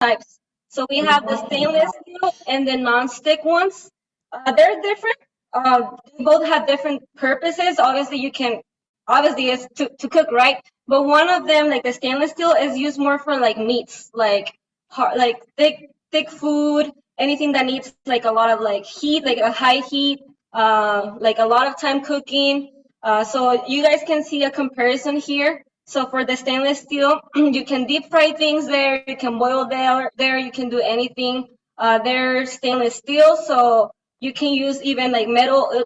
types. So we have the stainless steel and the non-stick ones. They're different. They both have different purposes. Obviously it's to cook, right? But one of them, like the stainless steel, is used more for like meats, like like thick food, anything that needs like a lot of like heat, like a high heat, like a lot of time cooking. So you guys can see a comparison here. So for the stainless steel, you can deep fry things there, you can boil there, you can do anything. They're stainless steel, so you can use even like metal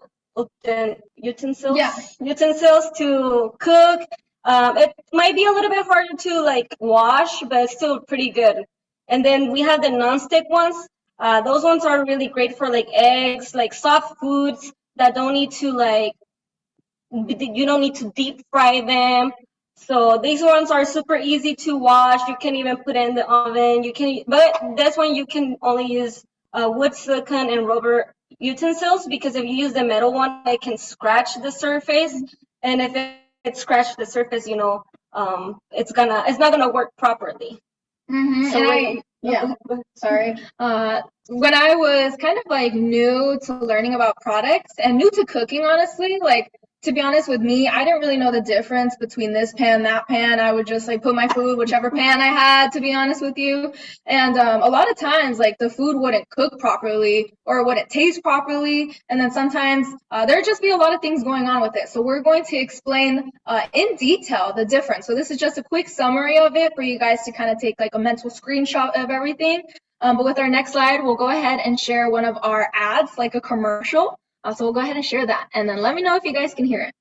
utensils, utensils to cook. It might be a little bit harder to like wash, but it's still pretty good. And then we have the non-stick ones. Those ones are really great for like eggs, like soft foods that don't need to like, you don't need to deep fry them. So these ones are super easy to wash. You can even put in the oven. But this one you can only use wood, silicone, and rubber utensils, because if you use the metal one, it can scratch the surface. And if it scratches the surface, it's not gonna work properly. Sorry. When I was kind of like new to learning about products and new to cooking, honestly, like to be honest with me, I didn't really know the difference between this pan, that pan. I would just like put my food, whichever pan I had, to be honest with you. And a lot of times, like the food wouldn't cook properly or wouldn't taste properly. And then sometimes there'd just be a lot of things going on with it. So we're going to explain in detail the difference. So this is just a quick summary of it for you guys to kind of take like a mental screenshot of everything. But with our next slide, we'll go ahead and share one of our ads, like a commercial. So we'll go ahead and share that. And then let me know if you guys can hear it.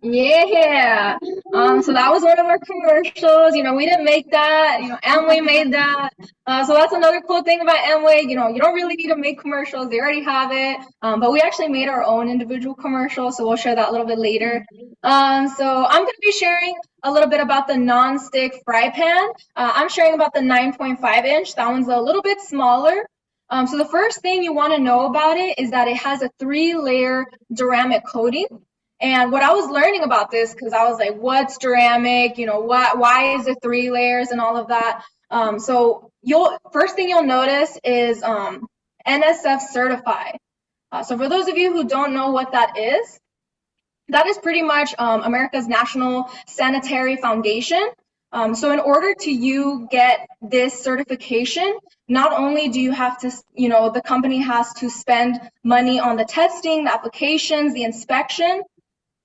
Yeah. So that was one of our commercials. We didn't make that. Amway made that. So that's another cool thing about Amway. You don't really need to make commercials. They already have it. But we actually made our own individual commercial. So we'll share that a little bit later. So I'm going to be sharing a little bit about the non-stick fry pan. I'm sharing about the 9.5 inch. That one's a little bit smaller. So the first thing you want to know about it is that it has a 3-layer ceramic coating. And what I was learning about this, because I was like, what's ceramic? Why is it 3 layers and all of that? So first thing you'll notice is NSF certified. So for those of you who don't know what that is pretty much America's National Sanitary Foundation. So in order to you get this certification, not only do you have to, the company has to spend money on the testing, the applications, the inspection.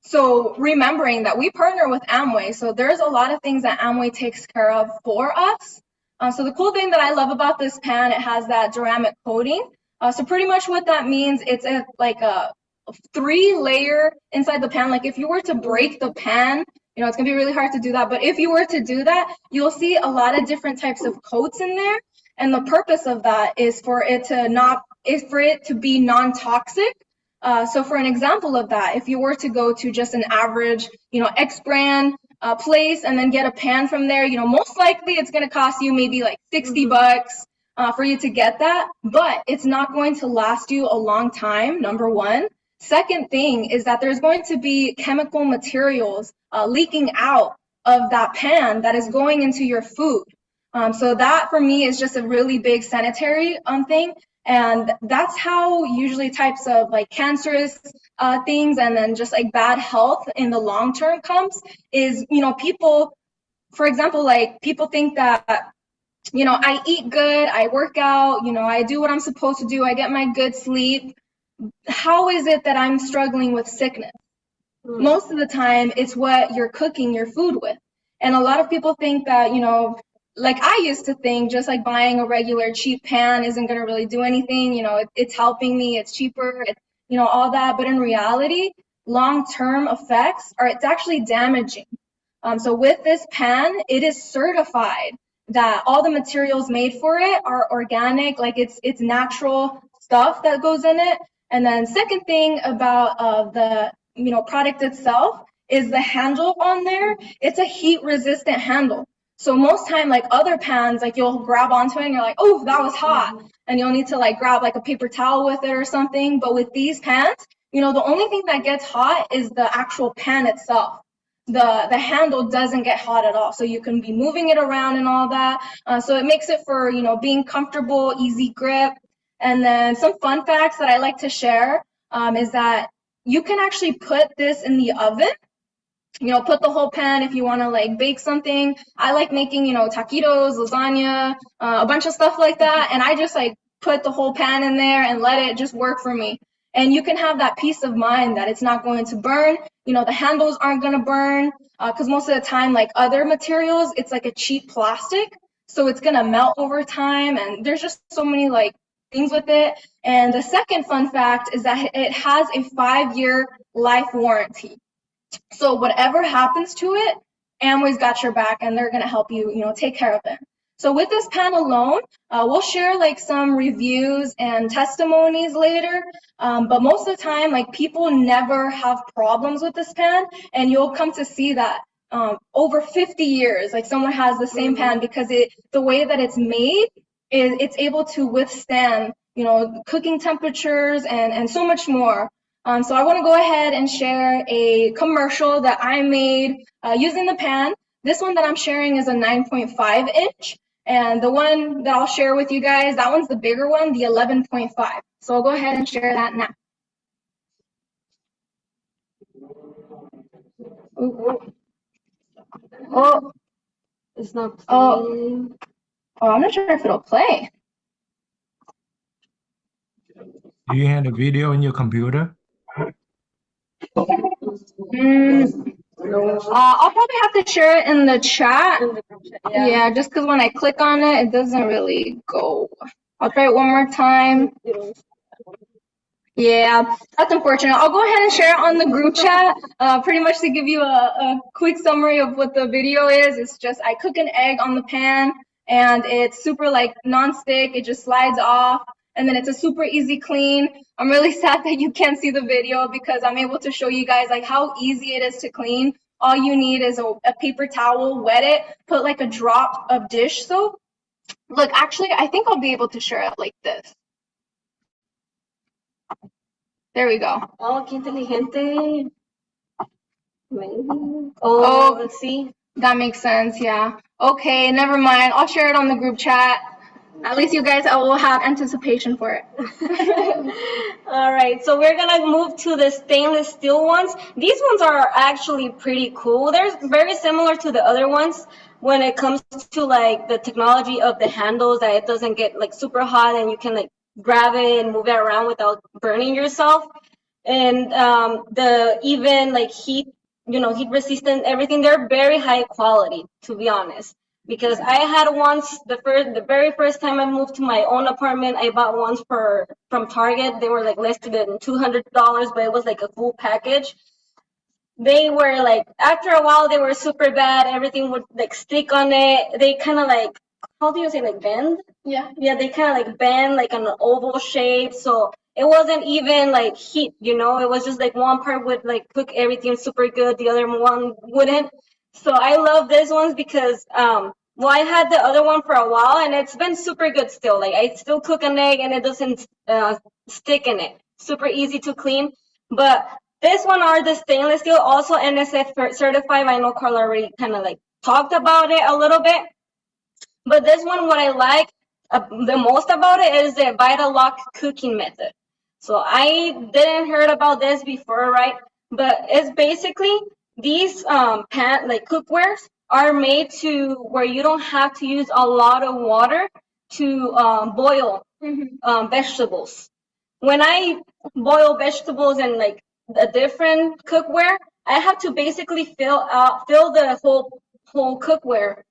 So remembering that we partner with Amway, so there's a lot of things that Amway takes care of for us. So the cool thing that I love about this pan, it has that ceramic coating. So pretty much what that means, it's like a 3-layer inside the pan. Like if you were to break the pan, it's gonna be really hard to do that. But if you were to do that, you'll see a lot of different types of coats in there. And the purpose of that is for it to be non-toxic. So for an example of that, if you were to go to just an average, X brand place and then get a pan from there, most likely it's going to cost you maybe like $60 for you to get that, but it's not going to last you a long time, number one. Second thing is that there's going to be chemical materials leaking out of that pan that is going into your food. So that for me is just a really big sanitary thing. And that's how usually types of like cancerous things and then just like bad health in the long term comes is, people, for example, like people think that, I eat good, I work out, I do what I'm supposed to do, I get my good sleep. How is it that I'm struggling with sickness? Most of the time, it's what you're cooking your food with. And a lot of people think that, like I used to think just like buying a regular cheap pan isn't going to really do anything. You know, it's helping me, it's cheaper, it's, you know, all that. But in reality, long-term effects are it's actually damaging. So with this pan, it is certified that all the materials made for it are organic, like it's natural stuff that goes in it. And then second thing about the product itself is the handle on there. It's a heat resistant handle. So most time, like other pans, like you'll grab onto it and you're like, oh, that was hot. And you'll need to like grab like a paper towel with it or something. But with these pans, the only thing that gets hot is the actual pan itself. The handle doesn't get hot at all. So you can be moving it around and all that. So it makes it for, being comfortable, easy grip. And then some fun facts that I like to share is that you can actually put this in the oven. Put the whole pan if you want to like bake something. I like making, taquitos, lasagna, a bunch of stuff like that. And I just like put the whole pan in there and let it just work for me. And you can have that peace of mind that it's not going to burn. The handles aren't going to burn because most of the time, like other materials, it's like a cheap plastic. So it's going to melt over time. And there's just so many like things with it. And the second fun fact is that it has a 5-year life warranty. So whatever happens to it, Amway's got your back and they're going to help you, take care of it. So with this pan alone, we'll share like some reviews and testimonies later. But most of the time, like people never have problems with this pan, and you'll come to see that over 50 years, like someone has the same pan because the way that it's made is it's able to withstand, cooking temperatures and so much more. So I want to go ahead and share a commercial that I made using the pan. This one that I'm sharing is a 9.5 inch. And the one that I'll share with you guys, that one's the bigger one, the 11.5. So I'll go ahead and share that now. Ooh. Oh, it's not playing. Oh, I'm not sure if it'll play. Do you have a video in your computer? I'll probably have to share it in the chat. Yeah, just because when I click on it, it doesn't really go. I'll try it one more time. Yeah, that's unfortunate. I'll go ahead and share it on the group chat, pretty much to give you a quick summary of what the video is. It's just I cook an egg on the pan, and it's super like non-stick. It just slides off, and then it's a super easy clean. I'm really sad that you can't see the video because I'm able to show you guys like how easy it is to clean. All you need is a paper towel, wet it, put like a drop of dish soap. Look, actually, I think I'll be able to share it like this. There we go. Oh, qué inteligente. Maybe. Oh, let's see. That makes sense, yeah. Okay, never mind. I'll share it on the group chat. At least you guys will have anticipation for it. All right, so we're gonna move to the stainless steel ones. These ones are actually pretty cool. They're very similar to the other ones when it comes to like the technology of the handles, that it doesn't get like super hot and you can like grab it and move it around without burning yourself. And the even like heat resistant, everything, they're very high quality, to be honest. Because I had once, the very first time I moved to my own apartment, I bought ones from Target. They were like less than $200, but it was like a full package. They were like, after a while, they were super bad. Everything would like stick on it. They kind of like, how do you say, like bend? Yeah. Yeah, they kind of like bend like an oval shape. So it wasn't even like heat, it was just like one part would like cook everything super good. The other one wouldn't. So I love these ones because, I had the other one for a while and it's been super good still. Like I still cook an egg and it doesn't stick in it. Super easy to clean. But this one are the stainless steel, also NSF certified. I know Carla already kind of like talked about it a little bit. But this one, what I like the most about it is the Vitalock cooking method. So I didn't heard about this before, right? But it's basically these cookwares are made to where you don't have to use a lot of water to boil vegetables. When I boil vegetables in like a different cookware, I have to basically fill the whole cookware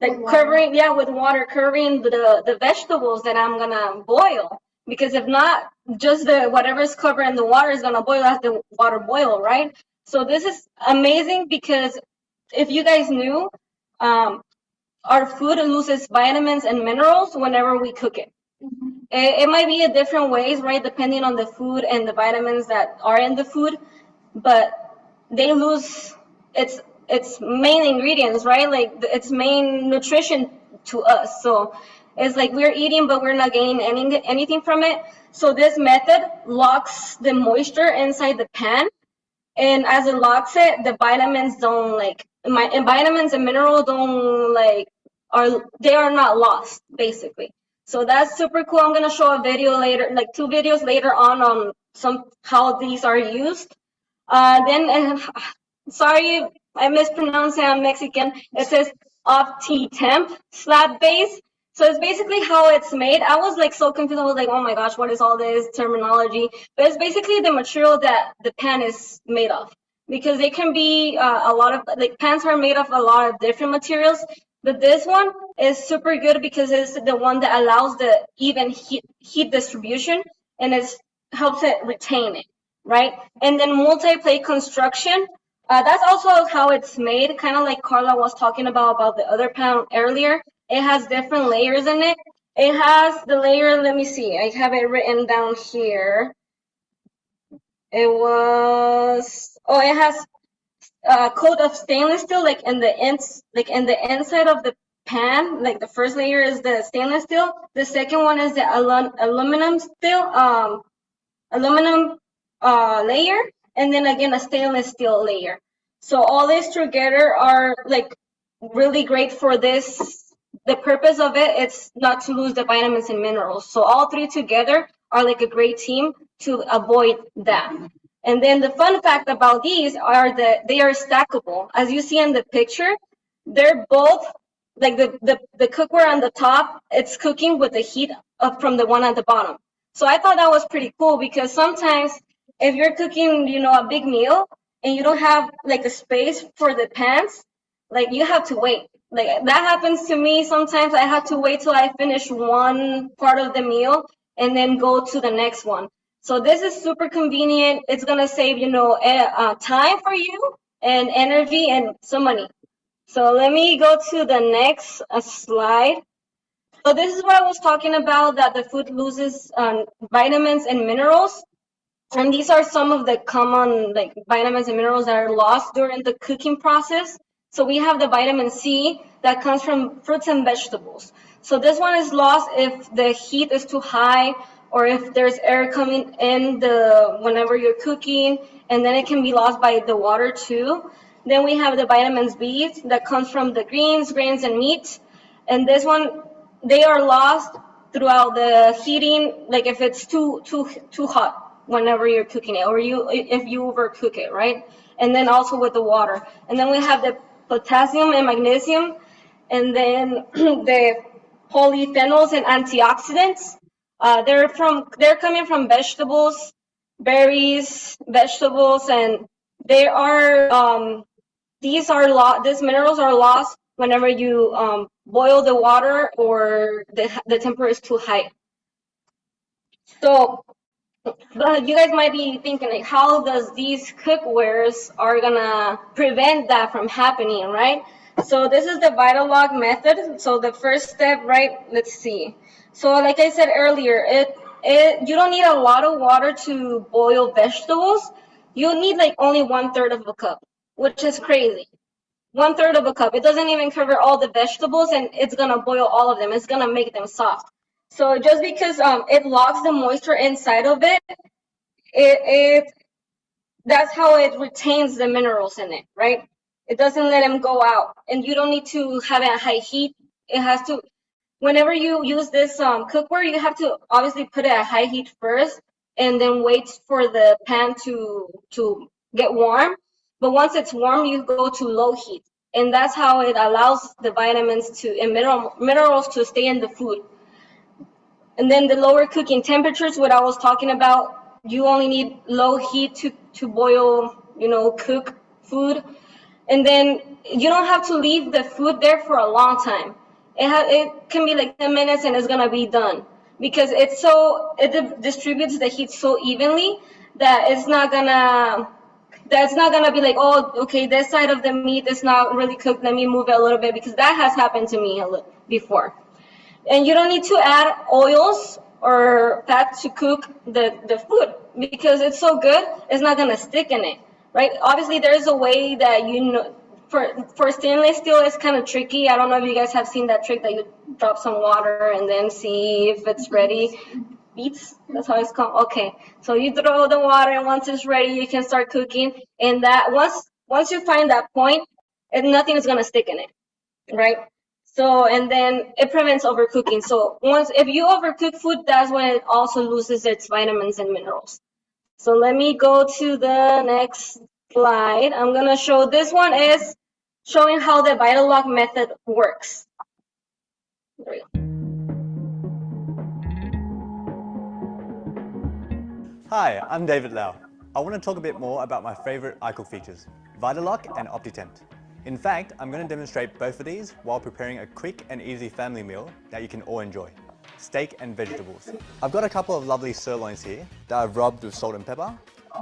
like covering, yeah, with water, covering the vegetables that I'm gonna boil. Because if not, just the whatever's covering the water is gonna boil as the water boil, right? So this is amazing because if you guys knew, our food loses vitamins and minerals whenever we cook it. It might be in different ways, right, depending on the food and the vitamins that are in the food, but they lose its main ingredients, right? Like its main nutrition to us. So it's like we're eating, but we're not gaining anything from it. So this method locks the moisture inside the pan, and as it locks it, the vitamins don't like vitamins and minerals don't like they are not lost basically. So that's super cool. I'm gonna show a video later, like 2 videos later on some how these are used. Then sorry, I mispronounced it. I'm Mexican. It says Opti Temp slab base. So it's basically how it's made. I was like so confused. I was like, oh my gosh, what is all this terminology? But it's basically the material that the pan is made of. Because they can be a lot of, like pans are made of a lot of different materials. But this one is super good because it's the one that allows the even heat distribution, and it helps it retain it, right? And then multi-plate construction, that's also how it's made, kind of like Carla was talking about the other pan earlier. It has different layers in it. It has the layer, let me see, I have it written down here. It has a coat of stainless steel, like in the inside of the pan. Like the first layer is the stainless steel. The second one is the aluminum layer, and then again a stainless steel layer. So all these together are like really great for this. The purpose of it, it's not to lose the vitamins and minerals. So all three together are like a great team to avoid that. And then the fun fact about these are that they are stackable. As you see in the picture, they're both like the cookware on the top, it's cooking with the heat up from the one at the bottom. So I thought that was pretty cool because sometimes if you're cooking, a big meal and you don't have like a space for the pans, like you have to wait. Like that happens to me sometimes. I have to wait till I finish one part of the meal and then go to the next one. So this is super convenient. It's gonna save, time for you and energy and some money. So let me go to the next slide. So this is what I was talking about, that the food loses vitamins and minerals. And these are some of the common like vitamins and minerals that are lost during the cooking process. So we have the vitamin C that comes from fruits and vegetables. So this one is lost if the heat is too high or if there's air coming in whenever you're cooking, and then it can be lost by the water too. Then we have the vitamins B that comes from the greens, grains, and meat. And this one, they are lost throughout the heating, like if it's too hot whenever you're cooking it, or if you overcook it, right? And then also with the water. And then we have the potassium and magnesium, and then the polyphenols and antioxidants. They're coming from vegetables, berries, vegetables, and they are these minerals are lost whenever you boil the water or the temperature is too high. So you guys might be thinking, like, how does these cookwares are gonna prevent that from happening, right? So this is the Vitalog method. So the first step, right? Let's see. So like I said earlier, you don't need a lot of water to boil vegetables. You need like only 1/3 of a cup, which is crazy. 1/3 of a cup. It doesn't even cover all the vegetables, and it's gonna boil all of them. It's gonna make them soft. So just because it locks the moisture inside of it that's how it retains the minerals in it, right? It doesn't let them go out, and you don't need to have it at high heat. It has to. Whenever you use this cookware, you have to obviously put it at high heat first, and then wait for the pan to get warm. But once it's warm, you go to low heat, and that's how it allows the vitamins and minerals to stay in the food. And then the lower cooking temperatures, what I was talking about, you only need low heat to boil, cook food. And then you don't have to leave the food there for a long time. It can be like 10 minutes and it's gonna be done because it distributes the heat so evenly that that's not gonna be like, oh, okay, this side of the meat is not really cooked. Let me move it a little bit, because that has happened to me before. And you don't need to add oils or fat to cook the food because it's so good, it's not gonna stick in it, right? Obviously, there's a way that for stainless steel, it's kind of tricky. I don't know if you guys have seen that trick that you drop some water and then see if it's ready. Beats, that's how it's called. Okay, so you throw the water, and once it's ready, you can start cooking. And that once you find that point, nothing is gonna stick in it, right? So, and then it prevents overcooking. So if you overcook food, that's when it also loses its vitamins and minerals. So let me go to the next slide. I'm gonna show, this one is showing how the Vitalock method works. There we go. Hi, I'm David Lau. I want to talk a bit more about my favorite iCook features, Vitalock and OptiTempt. In fact, I'm going to demonstrate both of these while preparing a quick and easy family meal that you can all enjoy, steak and vegetables. I've got a couple of lovely sirloins here that I've rubbed with salt and pepper,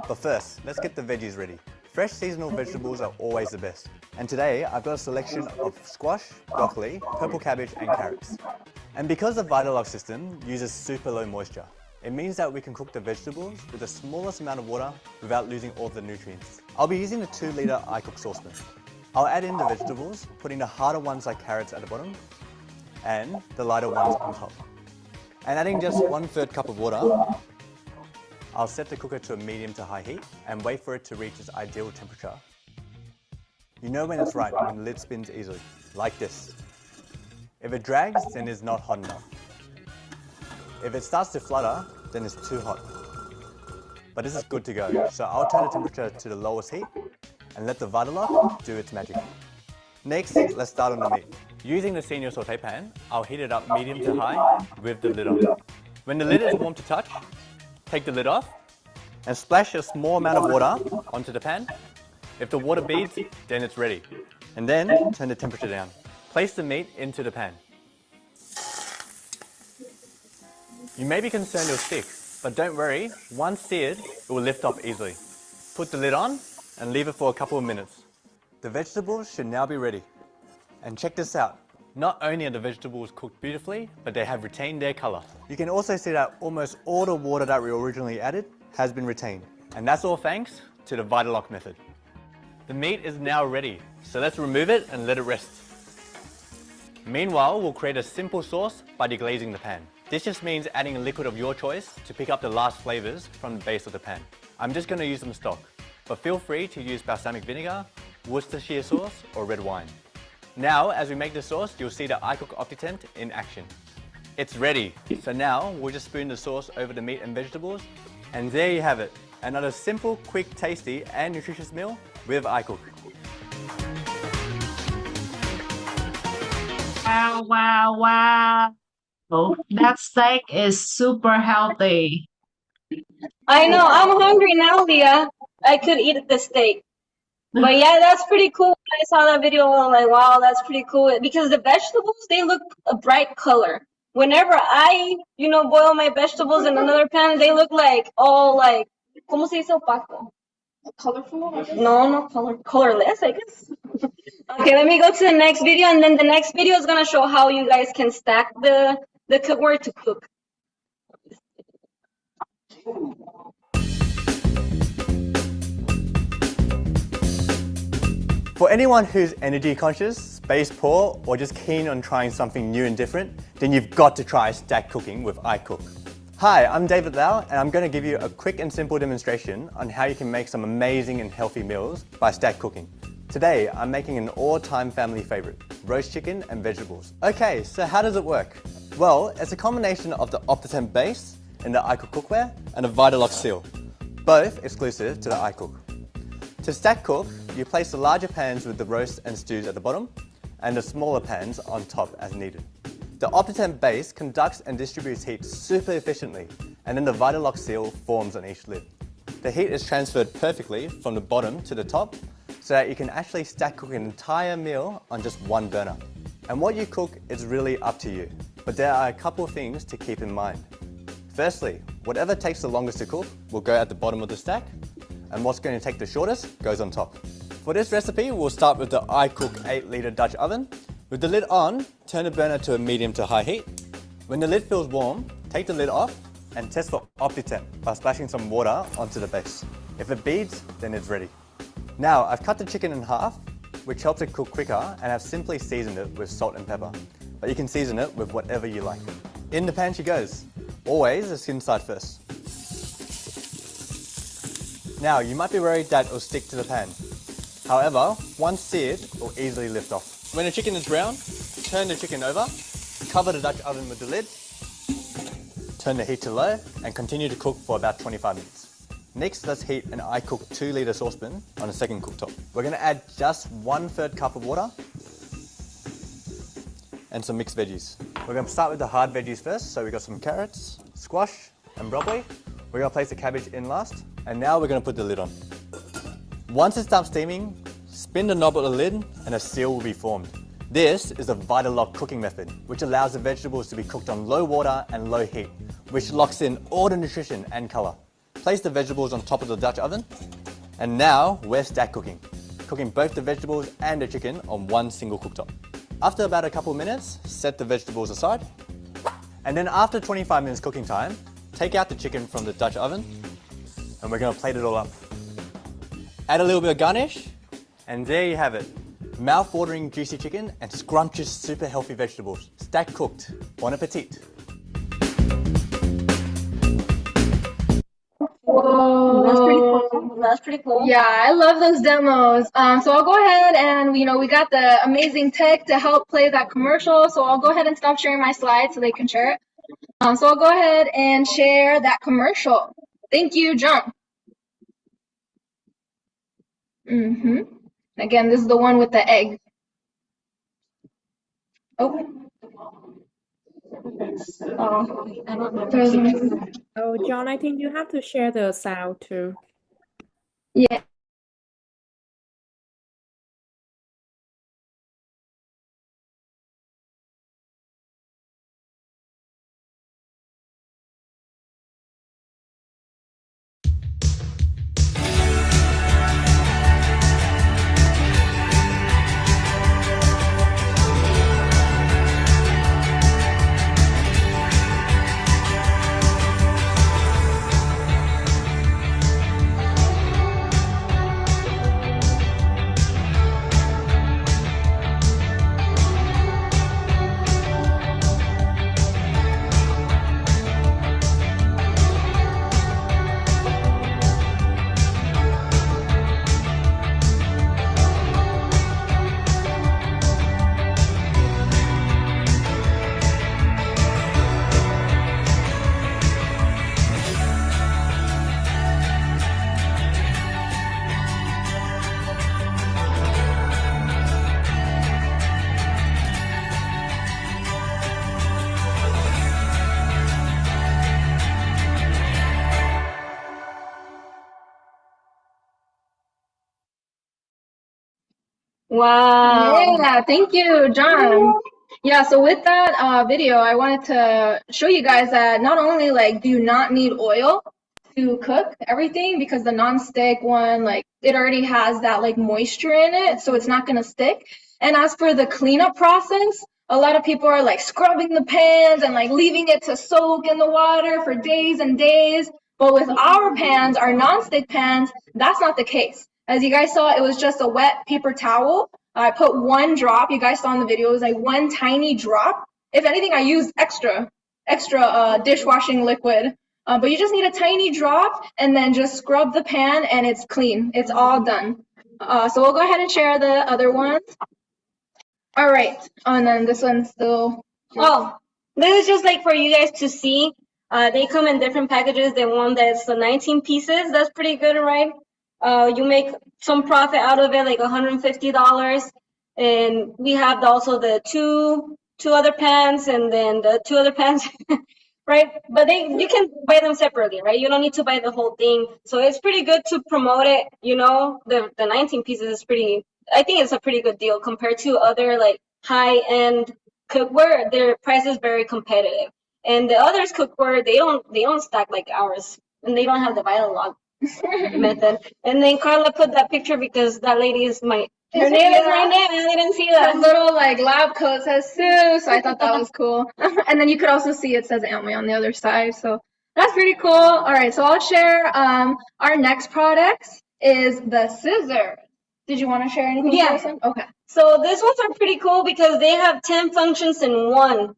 but first, let's get the veggies ready. Fresh seasonal vegetables are always the best, and today I've got a selection of squash, broccoli, purple cabbage and carrots. And because the Vitalock system uses super low moisture, it means that we can cook the vegetables with the smallest amount of water without losing all of the nutrients. I'll be using the 2-litre iCook saucepan. I'll add in the vegetables, putting the harder ones like carrots at the bottom and the lighter ones on top. And adding just 1/3 cup of water, I'll set the cooker to a medium to high heat and wait for it to reach its ideal temperature. You know when it's right, when the lid spins easily, like this. If it drags, then it's not hot enough. If it starts to flutter, then it's too hot. But this is good to go, so I'll turn the temperature to the lowest heat and let the Vitalock do its magic. Next, let's start on the meat. Using the senior saute pan, I'll heat it up medium to high with the lid on. When the lid is warm to touch, take the lid off and splash a small amount of water onto the pan. If the water beads, then it's ready. And then turn the temperature down. Place the meat into the pan. You may be concerned it'll stick, but don't worry, once seared, it will lift off easily. Put the lid on and leave it for a couple of minutes. The vegetables should now be ready. And check this out. Not only are the vegetables cooked beautifully, but they have retained their color. You can also see that almost all the water that we originally added has been retained. And that's all thanks to the Vitalock method. The meat is now ready, so let's remove it and let it rest. Meanwhile, we'll create a simple sauce by deglazing the pan. This just means adding a liquid of your choice to pick up the last flavors from the base of the pan. I'm just going to use some stock, but feel free to use balsamic vinegar, Worcestershire sauce or red wine. Now, as we make the sauce, you'll see the iCook OptiTempt in action. It's ready, so now we'll just spoon the sauce over the meat and vegetables, and there you have it, another simple, quick, tasty and nutritious meal with iCook. Wow, wow, wow. Oh, that steak is super healthy. I know, I'm hungry now, Leah. I could eat the steak. But yeah, that's pretty cool. I saw that video, I'm like, wow, that's pretty cool. Because the vegetables, they look a bright color. Whenever I, boil my vegetables in another pan, they look like all like, ¿cómo se dice opaco? Colorful? No, colorless, I guess. Okay, let me go to the next video, and then the next video is gonna show how you guys can stack the cookware to cook. For anyone who's energy conscious, space poor, or just keen on trying something new and different, then you've got to try stack cooking with iCook. Hi, I'm David Lau, and I'm going to give you a quick and simple demonstration on how you can make some amazing and healthy meals by stack cooking. Today, I'm making an all-time family favorite, roast chicken and vegetables. Okay, so how does it work? Well, it's a combination of the OptiTempt base and the iCook cookware and a Vitalock seal, both exclusive to the iCook. To stack cook, you place the larger pans with the roast and stews at the bottom and the smaller pans on top as needed. The OptiTempt base conducts and distributes heat super efficiently, and then the Vitalock seal forms on each lid. The heat is transferred perfectly from the bottom to the top, so that you can actually stack cook an entire meal on just one burner. And what you cook is really up to you, but there are a couple of things to keep in mind. Firstly, whatever takes the longest to cook will go at the bottom of the stack, and what's going to take the shortest goes on top. For this recipe, we'll start with the iCook 8-litre Dutch oven. With the lid on, turn the burner to a medium to high heat. When the lid feels warm, take the lid off and test for OptiTemp by splashing some water onto the base. If it beads, then it's ready. Now, I've cut the chicken in half, which helps it cook quicker, and I've simply seasoned it with salt and pepper. But you can season it with whatever you like. In the pan she goes. Always the skin side first. Now, you might be worried that it'll stick to the pan. However, once seared, it will easily lift off. When the chicken is brown, turn the chicken over, cover the Dutch oven with the lid, turn the heat to low, and continue to cook for about 25 minutes. Next, let's heat an iCook 2-litre saucepan on a second cooktop. We're going to add just 1/3 cup of water and some mixed veggies. We're going to start with the hard veggies first, so we've got some carrots, squash, and broccoli. We're going to place the cabbage in last, and now we're going to put the lid on. Once it's done steaming, spin the knob of the lid and a seal will be formed. This is the Vitalock cooking method, which allows the vegetables to be cooked on low water and low heat, which locks in all the nutrition and colour. Place the vegetables on top of the Dutch oven, and now we're stack cooking both the vegetables and the chicken on one single cooktop. After about a couple of minutes, set the vegetables aside, and then after 25 minutes cooking time, take out the chicken from the Dutch oven, and we're going to plate it all up. Add a little bit of garnish, and there you have it. Mouth-watering juicy chicken and scrumptious super healthy vegetables. Stack cooked. Bon appetit. Whoa. That's pretty cool. That's pretty cool. Yeah, I love those demos. So I'll go ahead and, we got the amazing tech to help play that commercial. So I'll go ahead and stop sharing my slides so they can share it. So I'll go ahead and share that commercial. Thank you, John. Again, this is the one with the egg. Oh. I don't know. Oh, John, I think you have to share the sound too. Yeah. Wow. Yeah, thank you, John. Yeah, so with that video, I wanted to show you guys that not only do you not need oil to cook everything, because the non-stick one, it already has that moisture in it, so it's not gonna stick. And as for the cleanup process, a lot of people are scrubbing the pans and leaving it to soak in the water for days and days. But with our pans, our non-stick pans, that's not the case. As you guys saw, it was just a wet paper towel. I put one drop. You guys saw in the video, it was one tiny drop. If anything, I used extra dishwashing liquid. But you just need a tiny drop and then just scrub the pan and it's clean. It's all done. So we'll go ahead and share the other ones. All right. And then this one's still. Oh, this is just for you guys to see. They come in different packages. The one that's the 19 pieces. That's pretty good, right? You make some profit out of it, $150. And we have also the two other pans, and then the two other pans right? But you can buy them separately, right? You don't need to buy the whole thing. So it's pretty good to promote it. You know, the 19 pieces is pretty. I think it's a pretty good deal compared to other like high end cookware. Their price is very competitive, and the others cookware they don't stack like ours, and they don't have the vital log method. And then Carla put that picture because that lady is her name is my name. I didn't see that. That little like lab coat says Sue, so I thought that was cool. And then you could also see it says Amway on the other side, so that's pretty cool. All right, so I'll share our next products is the scissors. Did you want to share anything? Yeah. Jason? Okay. So these ones are pretty cool because they have 10 functions in one.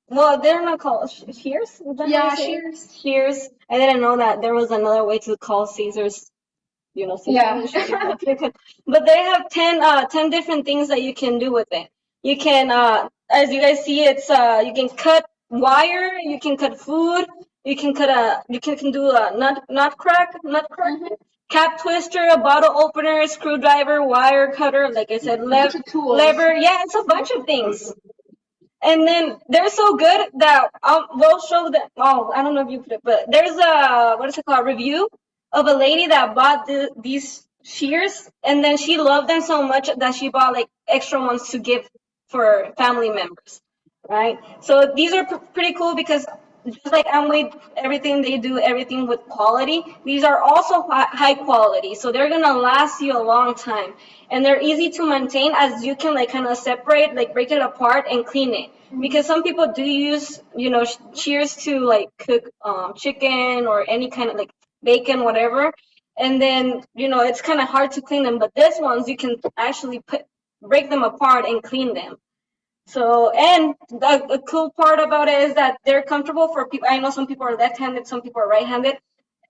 Well, they're not called shears? Is that how Yeah, you say it? shears. Shears. I didn't know that there was another way to call scissors. You know, Yeah. but they have 10 different things that you can do with it. You can, as you guys see, it's you can cut wire, you can cut food, you can do a nut crack, cap twister, a bottle opener, screwdriver, wire cutter, like I said, lever. Yeah, it's a bunch of things. And then they're so good that we'll show them. Oh, I don't know if you put it, but there's a what is it called? Review of a lady that bought these shears, and then she loved them so much that she bought like extra ones to give for family members, right? So these are pretty cool because just like Amway, everything they do, everything with quality. These are also high quality, so they're gonna last you a long time, and they're easy to maintain as you can like kind of separate, like break it apart and clean it. Because some people do use, shears to like cook chicken or any kind of like bacon, whatever, and then it's kind of hard to clean them. But this ones you can actually break them apart and clean them. So, and the cool part about it is that they're comfortable for people. I know some people are left-handed, some people are right-handed.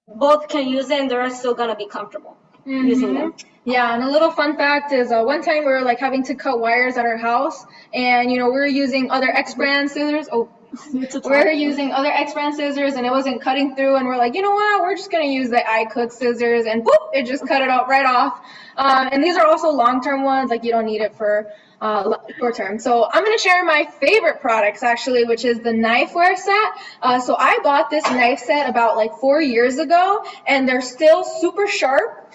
Both can use it, and they're still gonna be comfortable using them. Yeah, and a little fun fact is one time we were like having to cut wires at our house, and we were using other X brand scissors. We're using other X brand scissors, and it wasn't cutting through, and we're like, you know what? We're just gonna use the iCook scissors, and boop, it just cut it out right off. And these are also long-term ones, like you don't need it for short term. So I'm going to share my favorite products actually, which is the knifeware set. So I bought this knife set about like 4 years ago, and they're still super sharp.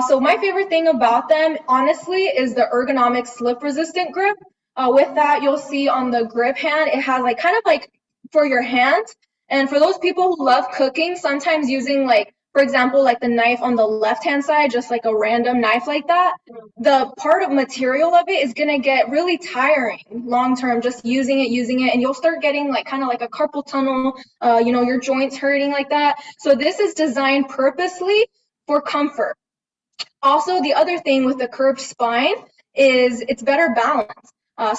So my favorite thing about them, honestly, is the ergonomic slip resistant grip. With that, you'll see on the grip hand, it has like kind of like for your hand. And for those people who love cooking, sometimes using like, for example, like the knife on the left-hand side, just like a random knife like that, the part of material of it is going to get really tiring long-term, just using it, and you'll start getting like kind of like a carpal tunnel, your joints hurting like that. So this is designed purposely for comfort. Also, the other thing with the curved spine is it's better balance.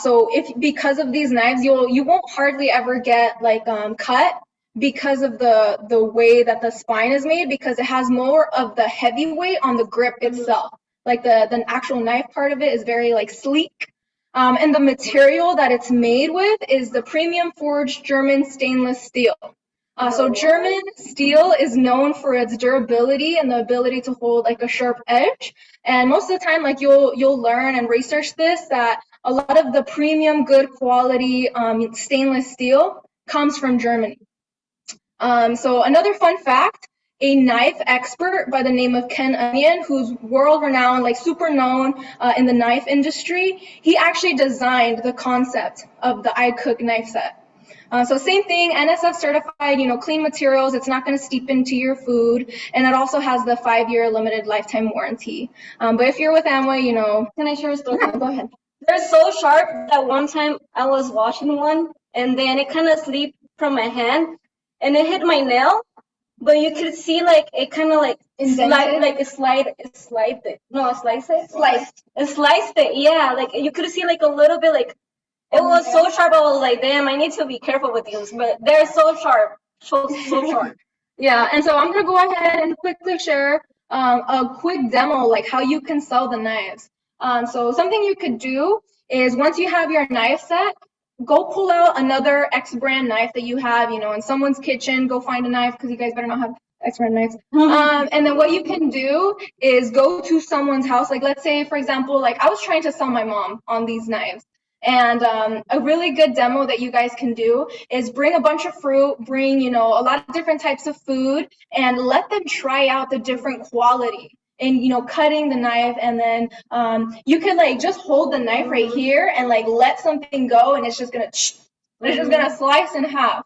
So because of these knives, you won't hardly ever get like cut because of the way that the spine is made, because it has more of the heavy weight on the grip itself. Like the actual knife part of it is very like sleek. And the material that it's made with is the premium forged German stainless steel. So German steel is known for its durability and the ability to hold like a sharp edge. And most of the time, like you'll learn and research this, that a lot of the premium good quality stainless steel comes from Germany. So another fun fact, a knife expert by the name of Ken Onion, who's world-renowned, like super known in the knife industry, he actually designed the concept of the iCook knife set. So same thing, NSF certified, clean materials. It's not going to steep into your food, and it also has the 5-year limited lifetime warranty. But if you're with Amway, Can I share a story? Yeah, go ahead. They're so sharp that one time I was washing one, and then it kind of slipped from my hand, and it hit my nail. But you could see like it kind of like sliced it. Yeah, like you could see like a little bit like it was so sharp. I was like, damn, I need to be careful with these. But they're so sharp, so sharp. Yeah, and so I'm gonna go ahead and quickly share a quick demo, like how you can sell the knives. So something you could do is once you have your knife set, go pull out another X brand knife that you have, in someone's kitchen. Go find a knife, because you guys better not have X brand knives. And then what you can do is go to someone's house. Like let's say, for example, like I was trying to sell my mom on these knives. And a really good demo that you guys can do is bring a bunch of fruit, bring, a lot of different types of food, and let them try out the different quality in, cutting the knife. And then you can like just hold the knife right here and like let something go, and it's just gonna slice in half.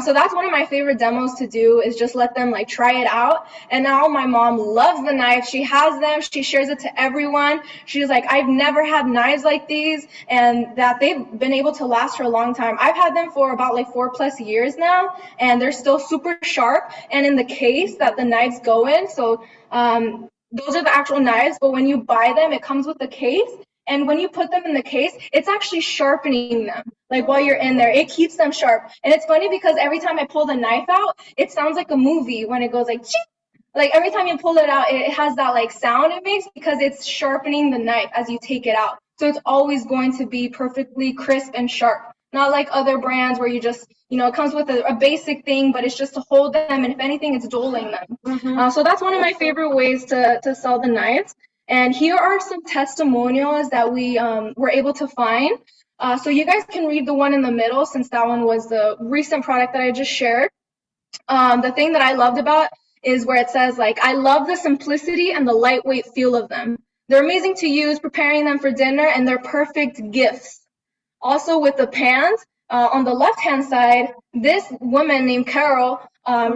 So that's one of my favorite demos to do, is just let them like try it out. And now my mom loves the knife. She has them. She shares it to everyone. She's like, I've never had knives like these, and that they've been able to last for a long time. I've had them for about like 4+ years now, and they're still super sharp. And in the case that the knives go in, so those are the actual knives, but when you buy them, it comes with the case. And when you put them in the case, it's actually sharpening them. Like while you're in there, it keeps them sharp. And it's funny because every time I pull the knife out, it sounds like a movie when it goes like, ching! Like every time you pull it out, it has that like sound it makes, because it's sharpening the knife as you take it out. So it's always going to be perfectly crisp and sharp. Not like other brands where you just, it comes with a basic thing, but it's just to hold them. And if anything, it's dulling them. So that's one of my favorite ways to sell the knives. And here are some testimonials that we were able to find. So you guys can read the one in the middle, since that one was the recent product that I just shared. The thing that I loved about is where it says, like, I love the simplicity and the lightweight feel of them. They're amazing to use, preparing them for dinner, and they're perfect gifts. Also with the pans, on the left-hand side, this woman named Carol,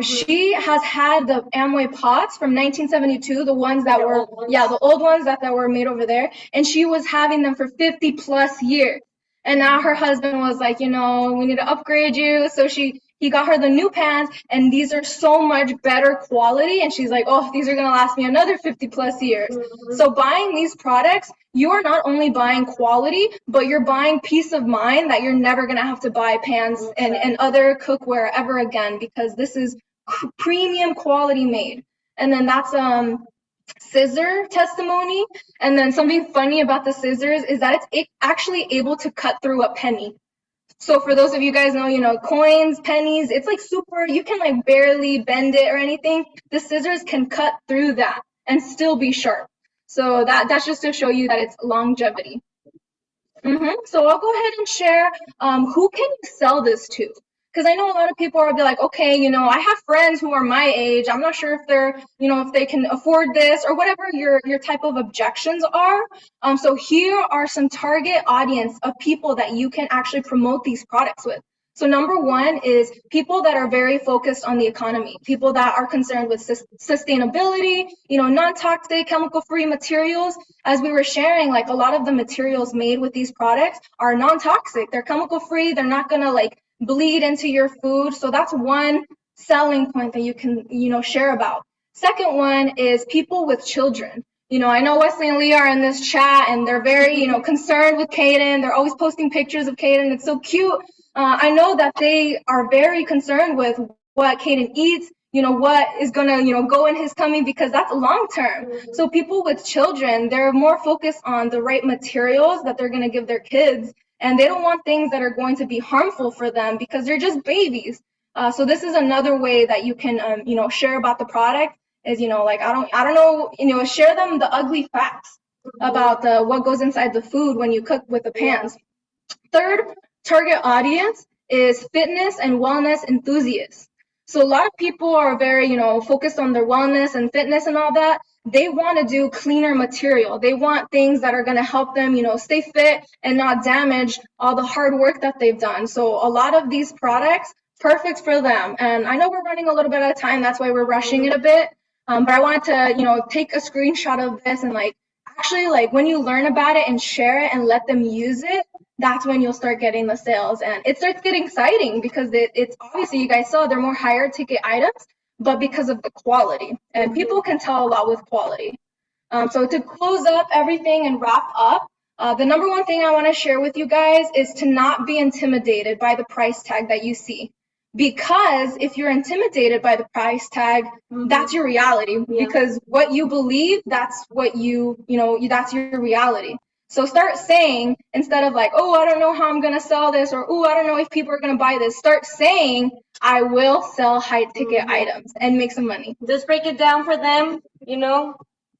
she has had the Amway pots from 1972, the ones that were, the old ones that were made over there, and she was having them for 50+ years. And now her husband was like, we need to upgrade you. So he got her the new pans, and these are so much better quality. And she's like, oh, these are going to last me another 50+ years. So buying these products, you are not only buying quality, but you're buying peace of mind that you're never going to have to buy pans and other cookware ever again, because this is premium quality made. And then that's scissor testimony. And then something funny about the scissors is that it's actually able to cut through a penny. So for those of you guys know, coins, pennies, it's like super, you can like barely bend it or anything. The scissors can cut through that and still be sharp. So that's just to show you that it's longevity. So I'll go ahead and share who can you sell this to? Because I know a lot of people are be like, okay, I have friends who are my age. I'm not sure if they're, if they can afford this, or whatever your type of objections are. So here are some target audience of people that you can actually promote these products with. So number one is people that are very focused on the economy, people that are concerned with sustainability, non-toxic, chemical-free materials. As we were sharing, like a lot of the materials made with these products are non-toxic. They're chemical-free. They're not going to like bleed into your food. So that's one selling point that you can, share about. Second one is people with children. I know Wesley and Leah are in this chat, and they're very, concerned with Caden. They're always posting pictures of Caden. It's so cute. I know that they are very concerned with what Caden eats, what is going to, go in his tummy, because that's long term. So people with children, they're more focused on the right materials that they're going to give their kids. And they don't want things that are going to be harmful for them, because they're just babies. So this is another way that you can, share about the product is, like, I don't know, share them the ugly facts about what goes inside the food when you cook with the pans. Third target audience is fitness and wellness enthusiasts. So a lot of people are very, focused on their wellness and fitness and all that. They want to do cleaner material. They want things that are going to help them, stay fit and not damage all the hard work that they've done. So a lot of these products, perfect for them. And I know we're running a little bit out of time. That's why we're rushing it a bit. But I wanted to, take a screenshot of this, and actually when you learn about it and share it and let them use it, that's when you'll start getting the sales. And it starts getting exciting, because it's obviously, you guys saw, they're more higher ticket items, but because of the quality, and people can tell a lot with quality. So to close up everything and wrap up, the number one thing I want to share with you guys is to not be intimidated by the price tag that you see. Because if you're intimidated by the price tag, that's your reality. Because what you believe, that's what that's your reality. So start saying, instead of like, oh, I don't know how I'm going to sell this, or, oh, I don't know if people are going to buy this, start saying, I will sell high ticket items and make some money. Just break it down for them,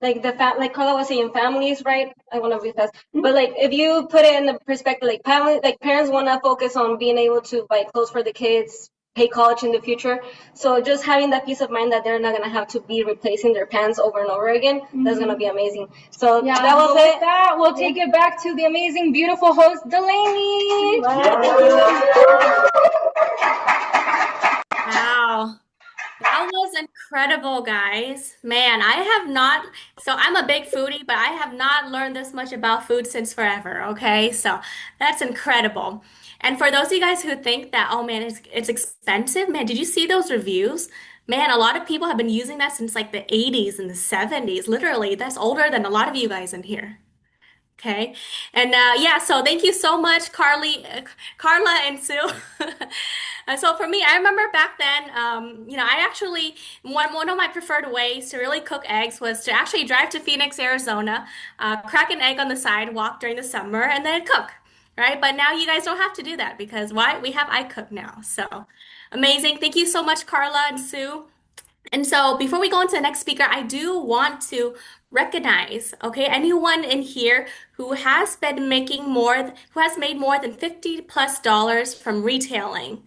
like like Carla was saying, families, right? I want to be fast, but like if you put it in the perspective, like family, like parents want to focus on being able to buy clothes for the kids, pay college in the future. So just having that peace of mind that they're not gonna have to be replacing their pants over and over again, that's gonna be amazing. So Yeah, that was so with it. that, we'll take it back to the amazing, beautiful host, Delaney. Wow. That was incredible, guys. Man, I have not, so I'm a big foodie, but I have not learned this much about food since forever, okay? So that's incredible. And for those of you guys who think that, oh man, it's expensive, man, did you see those reviews? Man, a lot of people have been using that since like the 80s and the 70s. Literally, that's older than a lot of you guys in here. Okay. And yeah, so thank you so much, Carla and Sue. So for me, I remember back then, I actually, one of my preferred ways to really cook eggs was to actually drive to Phoenix, Arizona, crack an egg on the sidewalk during the summer, and then cook, right? But now you guys don't have to do that because why? We have iCook now. So amazing. Thank you so much, Carla and Sue. And so before we go into the next speaker, I do want to recognize, okay, anyone in here who has made more than $50+ from retailing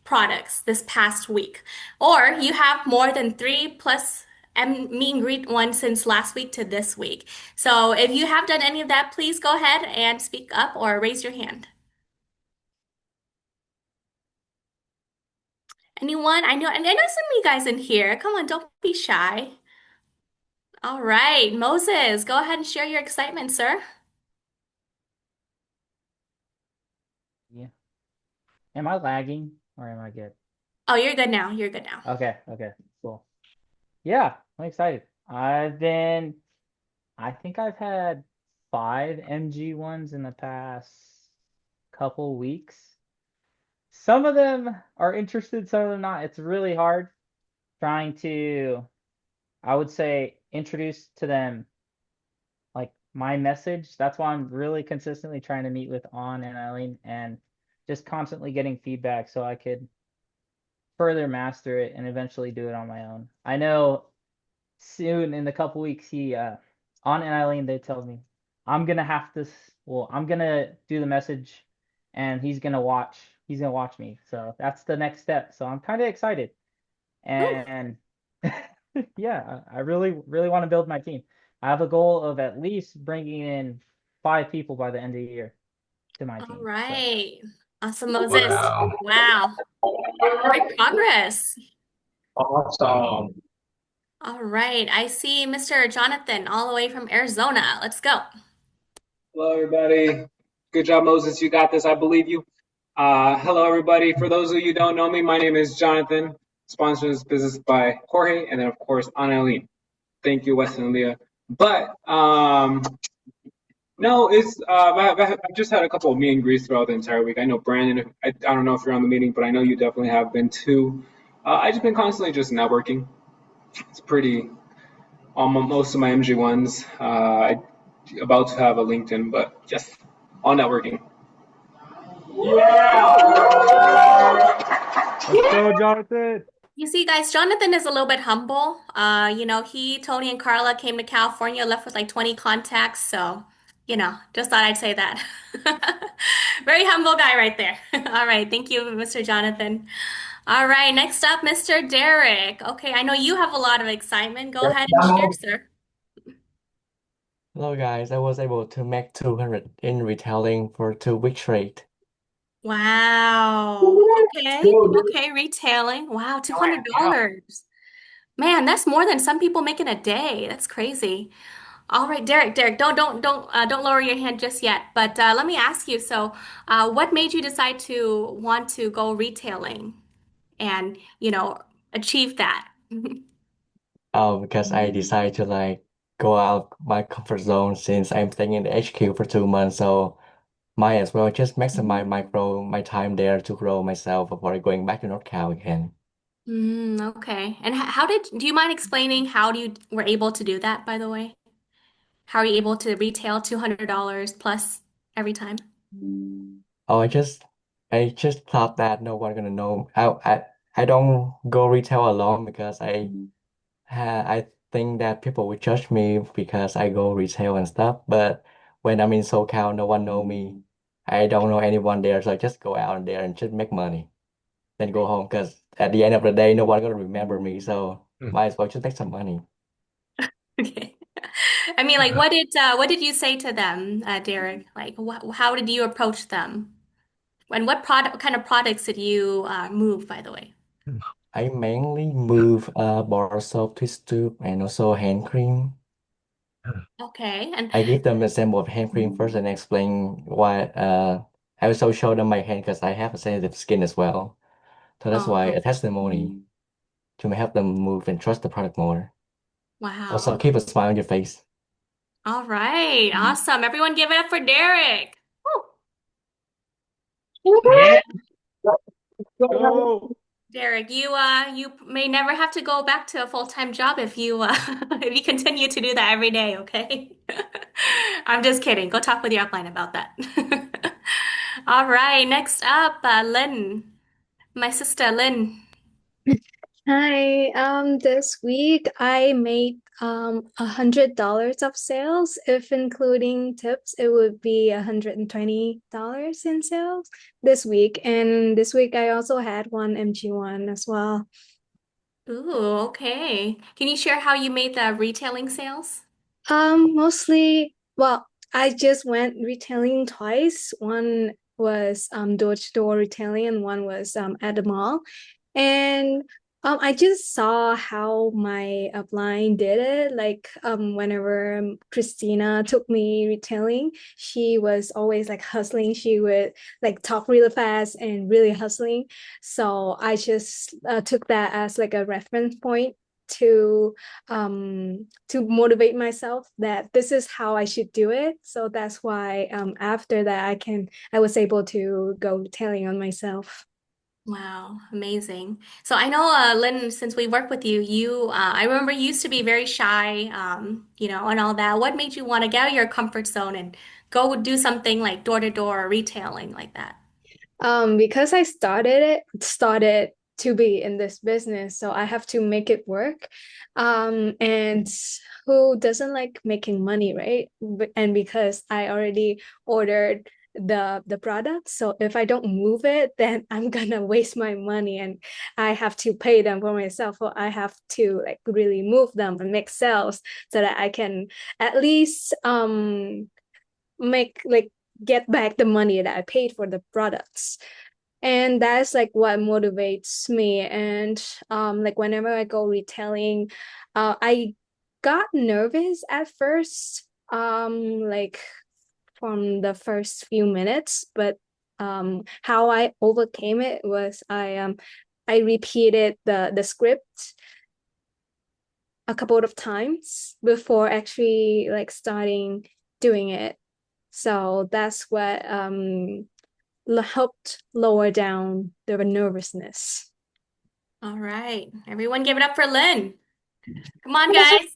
products this past week, or you have more than three plus meet and greet one since last week to this week. So if you have done any of that, please go ahead and speak up or raise your hand. Anyone? I know some of you guys in here. Come on, don't be shy. All right, Moses, go ahead and share your excitement, sir. Yeah. Am I lagging or am I good? Oh, you're good now. You're good now. Okay, cool. Yeah, I'm excited. I think I've had 5 MG1s in the past couple weeks. Some of them are interested, some of them not. It's really hard trying to, I would say, introduce to them like my message. That's why I'm really consistently trying to meet with On and Eileen and just constantly getting feedback so I could further master it and eventually do it on my own. I know soon in a couple weeks On and Eileen they tell me I'm gonna have to I'm gonna do the message and he's gonna watch me. So that's the next step. So I'm kind of excited. Ooh, And yeah, I really want to build my team. I have a goal of at least bringing in 5 people by the end of the year to my all team. So right. Awesome, Moses. Wow. Wow. Great progress. Awesome. All right. I see Mr. Jonathan all the way from Arizona. Let's go. Hello, everybody. Good job, Moses. You got this. I believe you. Hello, everybody. For those of you who don't know me, my name is Jonathan. Sponsored this business by Jorge, and then of course Annalene. Thank you, Wes and Leah. But no, it's I've just had a couple of meet and greets throughout the entire week. I know Brandon. I don't know if you're on the meeting, but I know you definitely have been too. I just been constantly just networking. It's pretty. Most of my MG1s. About to have a LinkedIn, but yes, all networking. let's go, Jonathan. You see, guys, Jonathan is a little bit humble. Tony, and Carla came to California, left with like 20 contacts. So, just thought I'd say that. Very humble guy right there. All right. Thank you, Mr. Jonathan. All right. Next up, Mr. Derek. Okay. I know you have a lot of excitement. Go ahead and share, sir. Hello guys, I was able to make 200 in retailing for 2 weeks straight. Wow. Okay. Okay. Retailing. Wow. $200. Man, that's more than some people make in a day. That's crazy. All right, Derek, don't lower your hand just yet. But let me ask you, so what made you decide to want to go retailing and, achieve that? Because I decided to like go out my comfort zone since I'm staying in the HQ for 2 months, so might as well just maximize my time there to grow myself before going back to North Cal again. Okay. And do you mind explaining how you were able to do that, by the way? How are you able to retail $200 plus every time? Oh, I just thought that no one gonna know. I don't go retail alone because I think that people will judge me because I go retail and stuff. But when I'm in SoCal, no one know me. I don't know anyone there, so I just go out there and just make money, then go home. Because at the end of the day, no one gonna remember me. So might as well just make some money. Okay. I mean, like, what did you say to them, Derek? Like, how did you approach them? And what kind of products did you move, by the way? I mainly move bar soap, twist tube, and also hand cream. Okay, and I give them a sample of hand cream first and explain why. I also show them my hand because I have a sensitive skin as well. So that's why oh, a testimony to help them move and trust the product more. Also, wow. keep a smile on your face. All right, awesome. Everyone give it up for Derek. Yeah. Go. Derek, you may never have to go back to a full-time job if you if you continue to do that every day, okay? I'm just kidding. Go talk with your upline about that. All right, next up, Lynn, my sister Lynn. Hi, this week I made $100 of sales. If including tips, it would be $120 in sales this week. And this week I also had one MG1 as well. Ooh, okay. Can you share how you made the retailing sales? Mostly, well, I just went retailing twice. One was door-to-door retailing and one was at the mall. And I just saw how my upline did it. Like whenever Christina took me retailing, she was always like hustling. She would like talk really fast and really hustling. So I just took that as like a reference point to motivate myself that this is how I should do it. So that's why after that I was able to go retailing on myself. Wow, amazing. So I know, Lynn, since we work with you, I remember you used to be very shy, and all that. What made you want to get out of your comfort zone and go do something like door to door retailing like that? Because I started to be in this business, so I have to make it work. And who doesn't like making money, right? And because I already ordered the product, so if I don't move it, then I'm gonna waste my money and I have to pay them for myself. So I have to like really move them and make sales so that I can at least make like get back the money that I paid for the products. And that's like what motivates me. And like whenever I go retailing, I got nervous at first, like from the first few minutes, but how I overcame it was I repeated the script a couple of times before actually like starting doing it. So that's what helped lower down the nervousness. All right, everyone give it up for Lynn. Come on, guys.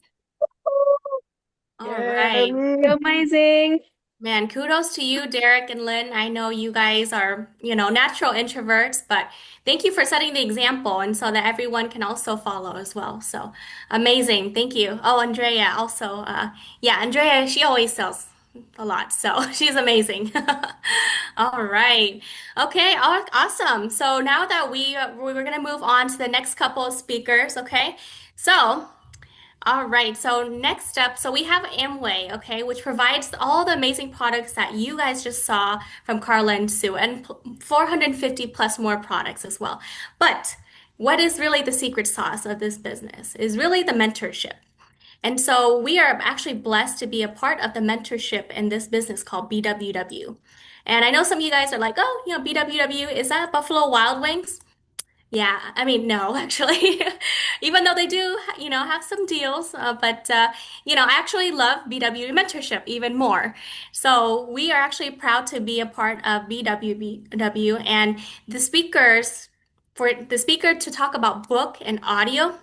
All Yeah. right. You're amazing. Man, kudos to you, Derek and Lynn. I know you guys are, natural introverts, but thank you for setting the example and so that everyone can also follow as well. So amazing. Thank you. Oh, Andrea also. Yeah, Andrea, she always sells a lot, so she's amazing. All right. Okay, awesome. So now that we're gonna move on to the next couple of speakers, okay? So all right, so next up, so we have Amway, okay, which provides all the amazing products that you guys just saw from Carla and Sue, and 450 plus more products as well. But what is really the secret sauce of this business is really the mentorship. And so we are actually blessed to be a part of the mentorship in this business called BWW. And I know some of you guys are like, oh, BWW, is that Buffalo Wild Wings? Yeah, I mean, no, actually, even though they do, have some deals, but I actually love BW mentorship even more. So we are actually proud to be a part of BWW and for the speaker to talk about book and audio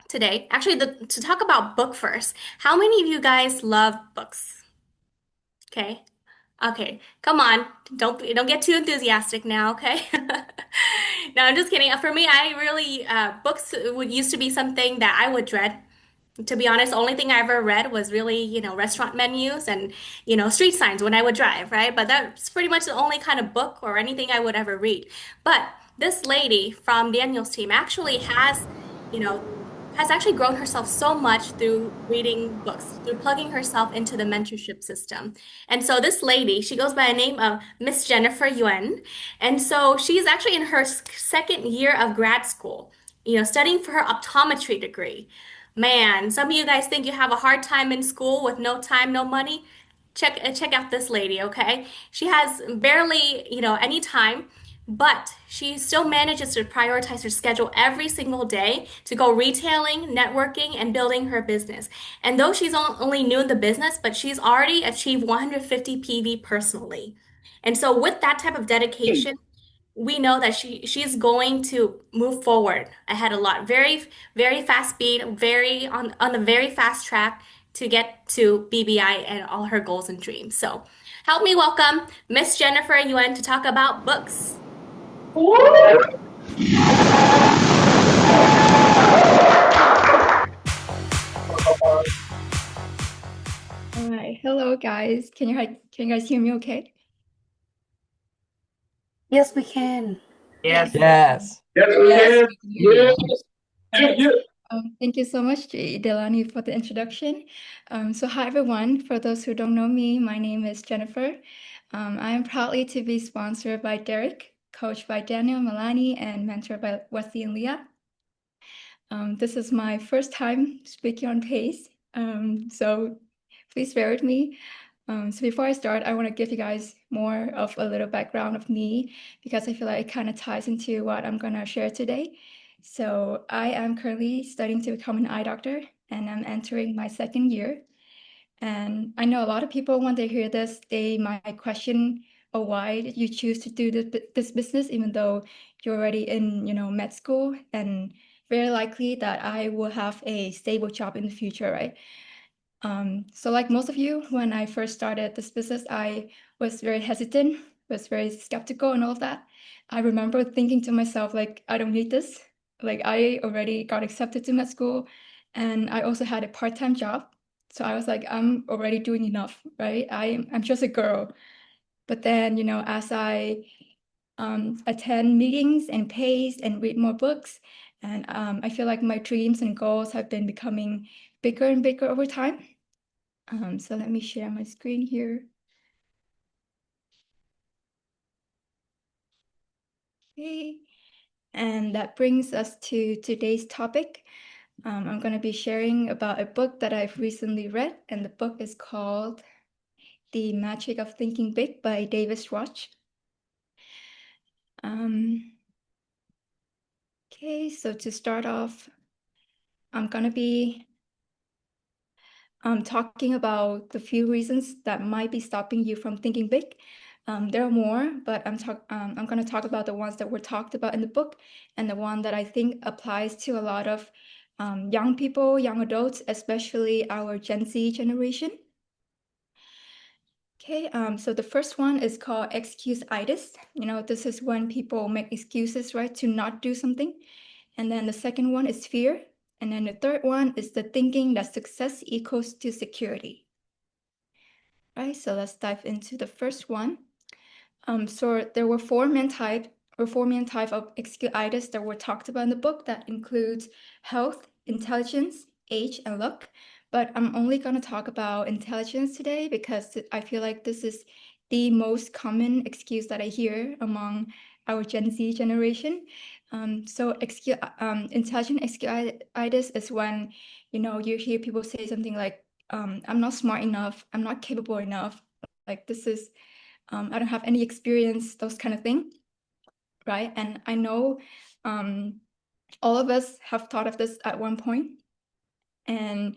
today. Actually, to talk about book first. How many of you guys love books? Okay. Okay, come on. Don't get too enthusiastic now, okay? No, I'm just kidding. For me, I really books would used to be something that I would dread. To be honest, the only thing I ever read was really, restaurant menus and, street signs when I would drive, right? But that's pretty much the only kind of book or anything I would ever read. But this lady from Daniel's team actually you know, has actually grown herself so much through reading books, through plugging herself into the mentorship system. And so this lady, she goes by the name of Miss Jennifer Yuen. And so she's actually in her second year of grad school, studying for her optometry degree. Man, some of you guys think you have a hard time in school with no time, no money. Check out this lady, okay? She has barely, any time, but she still manages to prioritize her schedule every single day to go retailing, networking, and building her business. And though she's only new in the business, but she's already achieved 150 PV personally. And so with that type of dedication, we know that she's going to move forward ahead a lot. Very, very fast speed, very on a very fast track to get to BBI and all her goals and dreams. So help me welcome Miss Jennifer Yuen to talk about books. All right, hello guys. Can you guys hear me okay? Yes, we can. Yes. Yes. Yes. Yes. Yes. Thank you so much, Delani, for the introduction. So hi everyone. For those who don't know me, my name is Jennifer. I am proudly to be sponsored by Derek, coached by Daniel, Milani, and mentored by Wesley and Leah. This is my first time speaking on PASE, so please bear with me. So before I start, I want to give you guys more of a little background of me because I feel like it kind of ties into what I'm going to share today. So I am currently studying to become an eye doctor and I'm entering my second year. And I know a lot of people, when they hear this, they might question, oh, why did you choose to do this business even though you're already in, med school? And very likely that I will have a stable job in the future, right? So like most of you, when I first started this business, I was very hesitant, was very skeptical and all of that. I remember thinking to myself, like, I don't need this. Like I already got accepted to med school and I also had a part-time job. So I was like, I'm already doing enough, right? I'm just a girl. But then, as I attend meetings and PASE and read more books, and I feel like my dreams and goals have been becoming bigger and bigger over time. So let me share my screen here. Okay, and that brings us to today's topic. I'm going to be sharing about a book that I've recently read, and the book is called The Magic of Thinking Big by David Schwartz. Okay, so to start off, I'm going to be talking about the few reasons that might be stopping you from thinking big. There are more, but I'm going to talk about the ones that were talked about in the book and the one that I think applies to a lot of young people, young adults, especially our Gen Z generation. Okay, so the first one is called excuse-itis. This is when people make excuses, right, to not do something. And then the second one is fear. And then the third one is the thinking that success equals to security. Right, so let's dive into the first one. So there were four main type of excuse-itis that were talked about in the book that includes health, intelligence, age, and luck. But I'm only going to talk about intelligence today because I feel like this is the most common excuse that I hear among our Gen Z generation. So intelligent excuse-itis is when, you hear people say something like, I'm not smart enough, I'm not capable enough, like this is, I don't have any experience, those kind of thing, right? And I know all of us have thought of this at one point. And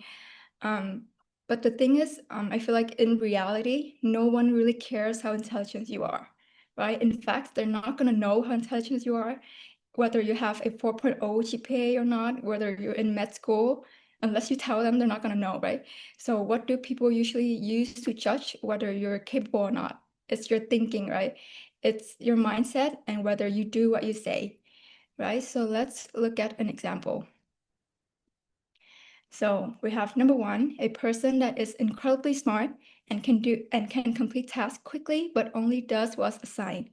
but the thing is, I feel like in reality, no one really cares how intelligent you are, right? In fact, they're not going to know how intelligent you are, whether you have a 4.0 GPA or not, whether you're in med school, unless you tell them, they're not going to know, right? So what do people usually use to judge whether you're capable or not? It's your thinking, right? It's your mindset and whether you do what you say, right? So let's look at an example. So we have number one, a person that is incredibly smart and can complete tasks quickly, but only does what's assigned.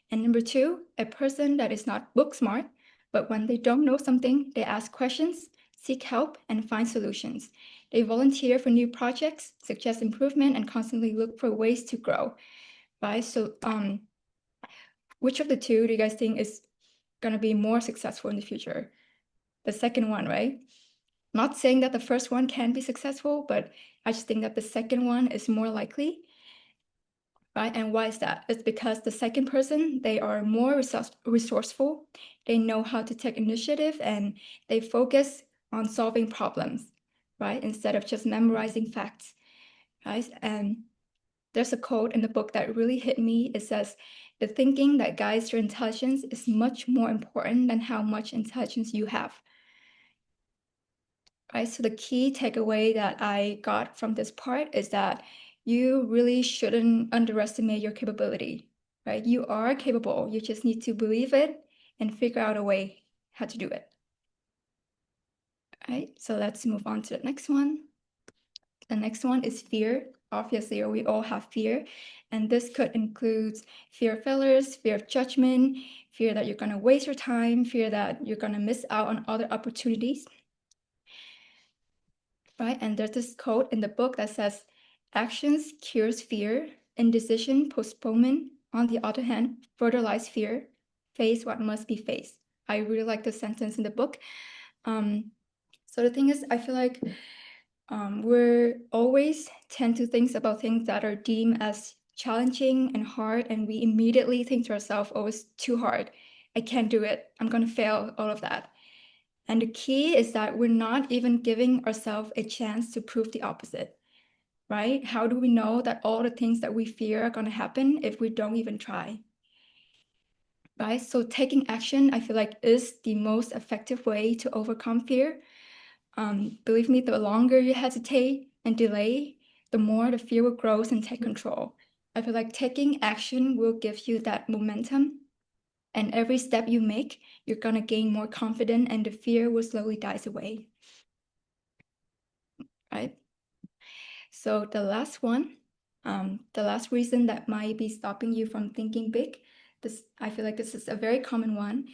And number two, a person that is not book smart, but when they don't know something, they ask questions, seek help, and find solutions. They volunteer for new projects, suggest improvement, and constantly look for ways to grow. Right? So which of the two do you guys think is gonna be more successful in the future? The second one, right? Not saying that the first one can be successful, but I just think that the second one is more likely, right? And why is that? It's because the second person, they are more resourceful, they know how to take initiative, and they focus on solving problems, right? Instead of just memorizing facts, right? And there's a quote in the book that really hit me. It says, "The thinking that guides your intelligence is much more important than how much intelligence you have." Right? So the key takeaway that I got from this part is that you really shouldn't underestimate your capability, right? You are capable. You just need to believe it and figure out a way how to do it. All right, so let's move on to the next one. The next one is fear. Obviously, we all have fear, and this could include fear of failures, fear of judgment, fear that you're going to waste your time, fear that you're going to miss out on other opportunities. Right? And there's this quote in the book that says, "Actions cures fear, indecision, postponement, on the other hand, fertilize fear. Face what must be faced." I really like the sentence in the book. So the thing is, I feel like we're always tend to think about things that are deemed as challenging and hard, and we immediately think to ourselves, "Oh, it's too hard. I can't do it. I'm gonna fail," all of that. And the key is that we're not even giving ourselves a chance to prove the opposite, right? How do we know that all the things that we fear are going to happen if we don't even try? Right? So taking action, I feel like, is the most effective way to overcome fear. Believe me, the longer you hesitate and delay, the more the fear will grow and take control. I feel like taking action will give you that momentum. And every step you make, you're going to gain more confidence and the fear will slowly dies away. Right? So the last one, the last reason that might be stopping you from thinking big, this, I feel like this is a very common one,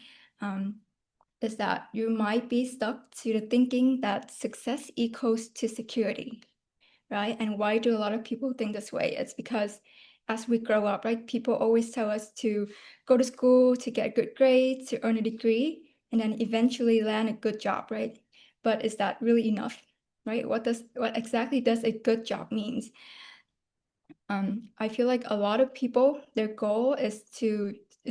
is that you might be stuck to the thinking that success equals to security, right? And why do a lot of people think this way? It's because as we grow up, right, people always tell us to go to school, to get good grades, to earn a degree, and then eventually land a good job, right? But is that really enough, right? What exactly does a good job means? I feel like a lot of people, their goal is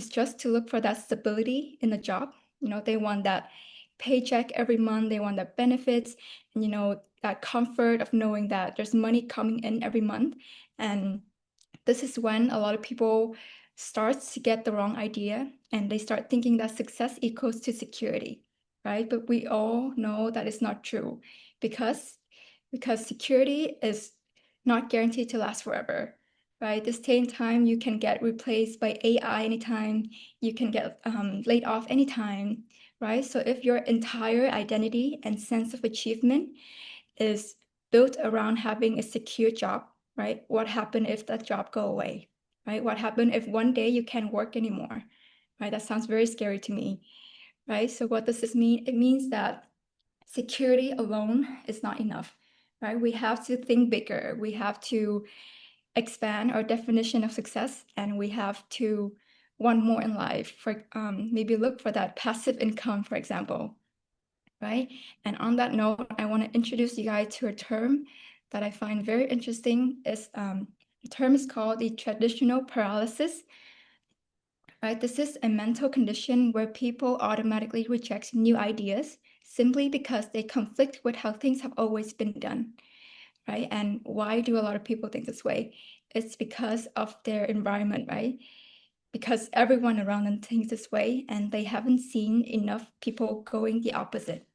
just to look for that stability in the job. You know, they want that paycheck every month, they want that benefits, and you know, that comfort of knowing that there's money coming in every month. And this is when a lot of people starts to get the wrong idea and they start thinking that success equals to security, right? But we all know that it's not true because security is not guaranteed to last forever, right? This day and time, you can get replaced by AI anytime, you can get laid off anytime, right? So if your entire identity and sense of achievement is built around having a secure job, right? What happened if that job go away, right? What happened if one day you can't work anymore, right? That sounds very scary to me, right? So what does this mean? It means that security alone is not enough, right? We have to think bigger. We have to expand our definition of success, and we have to want more in life. For maybe look for that passive income, for example, right? And on that note, I want to introduce you guys to a term that I find very interesting. The term is called the traditional paralysis. Right? This is a mental condition where people automatically reject new ideas simply because they conflict with how things have always been done. Right? And why do a lot of people think this way? It's because of their environment, right? Because everyone around them thinks this way and they haven't seen enough people going the opposite.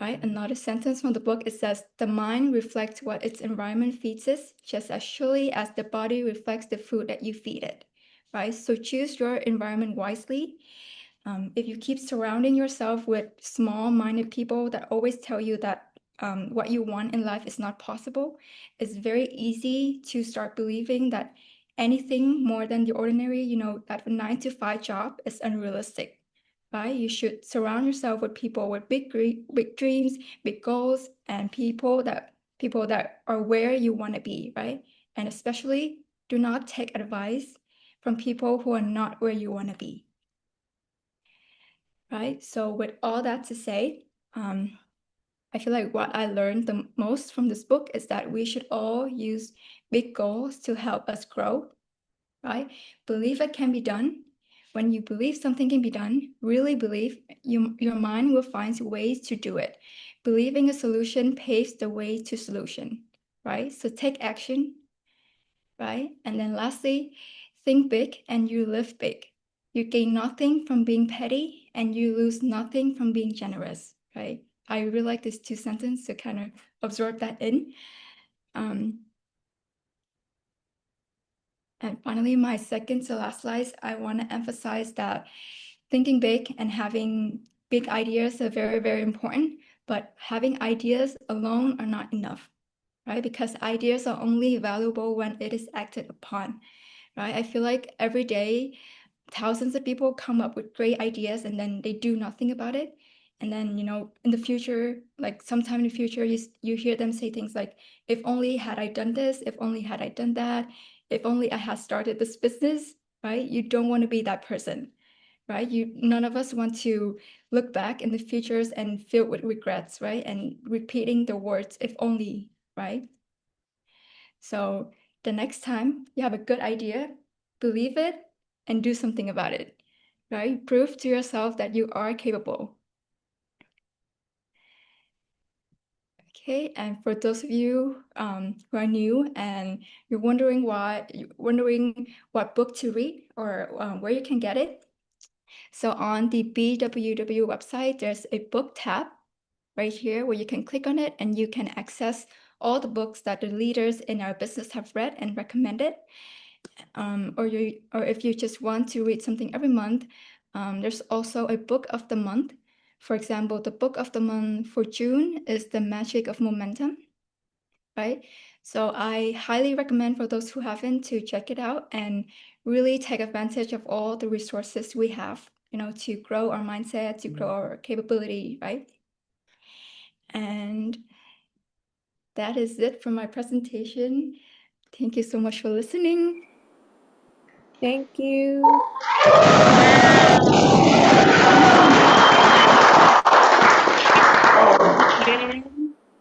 Right? Another sentence from the book, it says, "The mind reflects what its environment feeds it, just as surely as the body reflects the food that you feed it." Right? So choose your environment wisely. If you keep surrounding yourself with small-minded people that always tell you that what you want in life is not possible, it's very easy to start believing that anything more than the ordinary, that a 9-to-5 job is unrealistic, right? You should surround yourself with people with big dreams, big goals, and people that are where you want to be, right? And especially, do not take advice from people who are not where you want to be. Right? So with all that to say, I feel like what I learned the most from this book is that we should all use big goals to help us grow, right? Believe it can be done. When you believe something can be done, really believe, your mind will find ways to do it. Believing a solution paves the way to solution, right? So take action, right? And then lastly, think big and you live big. You gain nothing from being petty and you lose nothing from being generous, right? I really like these two sentences to kind of absorb that in. And finally, my second to last slide, I want to emphasize that thinking big and having big ideas are very, very important, but having ideas alone are not enough, right? Because ideas are only valuable when it is acted upon, right? I feel like every day, thousands of people come up with great ideas and then they do nothing about it. And then, in the future, like sometime in the future, you hear them say things like, if only had I done this, if only had I done that, if only I had started this business, right? You don't want to be that person, right? None of us want to look back in the futures and filled with regrets, right? And repeating the words, if only, right? So the next time you have a good idea, believe it and do something about it, right? Prove to yourself that you are capable. Okay, and for those of you who are new and you're wondering what book to read or where you can get it, so on the BWW website, there's a book tab right here where you can click on it and you can access all the books that the leaders in our business have read and recommended. Or if you just want to read something every month, there's also a book of the month. For example, the book of the month for June is The Magic of Momentum, right? So I highly recommend for those who haven't to check it out and really take advantage of all the resources we have, to grow our mindset, to grow our capability, right? And that is it for my presentation. Thank you so much for listening. Thank you.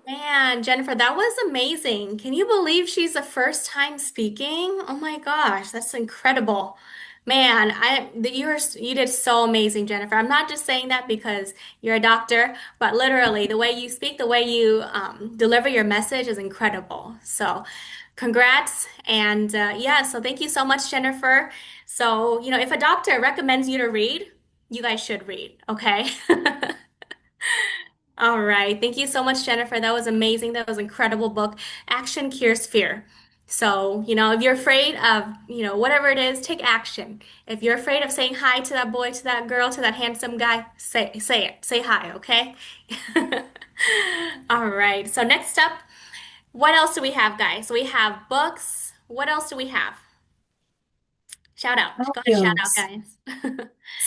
Man, Jennifer, that was amazing. Can you believe she's the first time speaking? Oh my gosh, that's incredible. Man, you did so amazing, Jennifer. I'm not just saying that because you're a doctor, but literally the way you speak, the way you deliver your message is incredible. So, congrats, and yeah, so thank you so much, Jennifer. So, if a doctor recommends you to read, you guys should read, okay? All right. Thank you so much, Jennifer. That was amazing. That was an incredible book. Action Cures Fear. So, if you're afraid of, whatever it is, take action. If you're afraid of saying hi to that boy, to that girl, to that handsome guy, say it. Say hi, okay? All right. So next up, what else do we have, guys? So we have books. What else do we have? Shout out. Go ahead, shout out, guys.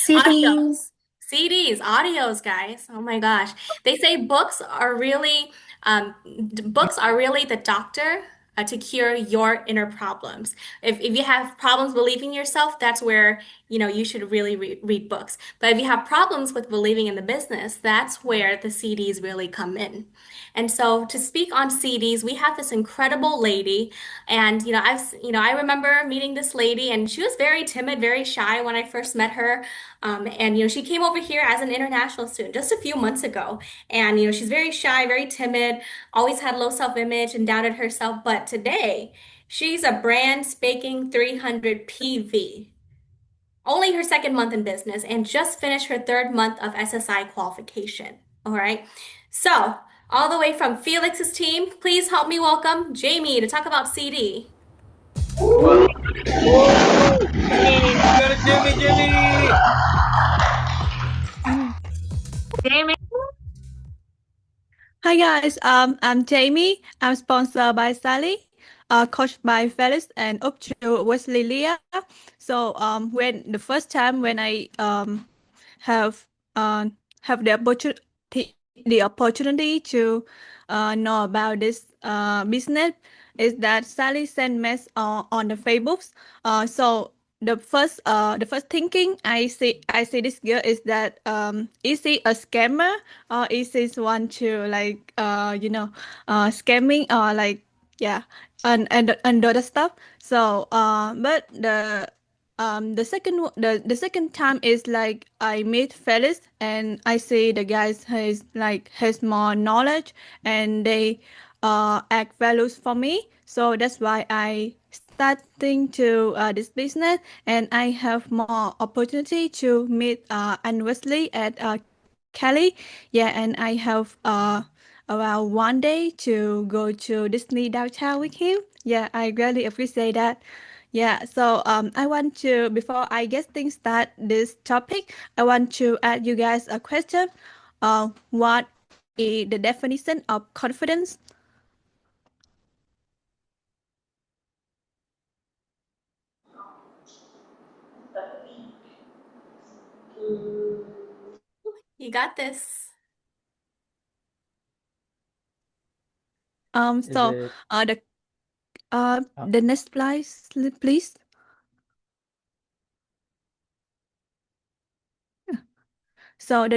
Audios. CDs, audios, guys. Oh my gosh. They say books are really the doctor to cure your inner problems. If you have problems believing yourself, that's where, you should really read books. But if you have problems with believing in the business, that's where the CDs really come in. And so to speak on CDs, we have this incredible lady, and I remember meeting this lady, and she was very timid, very shy when I first met her. And she came over here as an international student just a few months ago, and she's very shy, very timid, always had low self-image and doubted herself. But today, she's a brand spanking 300 PV. Only her second month in business and just finished her third month of SSI qualification. All right. So, all the way from Felix's team, please help me welcome Jamie to talk about CD. Jimmy! Jamie. Hi guys, I'm Jamie. I'm sponsored by Sally, coached by Felix and up to Wesley Leah. So when the first time when I have uh, have the opportunity to know about this business is that Sally sent mess on the Facebook. So the first thinking I see this girl is that is she a scammer or is she one to like scamming or like yeah and other stuff. So but the second time is like I meet Felix and I see the guys has more knowledge and they add values for me. So that's why I starting to this business and I have more opportunity to meet Anne Wesley at Cali. Yeah, and I have around one day to go to Disney downtown with him. Yeah, I really appreciate that. Yeah, so I want to, before I get things start this topic, I want to ask you guys a question. What is the definition of confidence? You got this. Is So it the next slide, please. So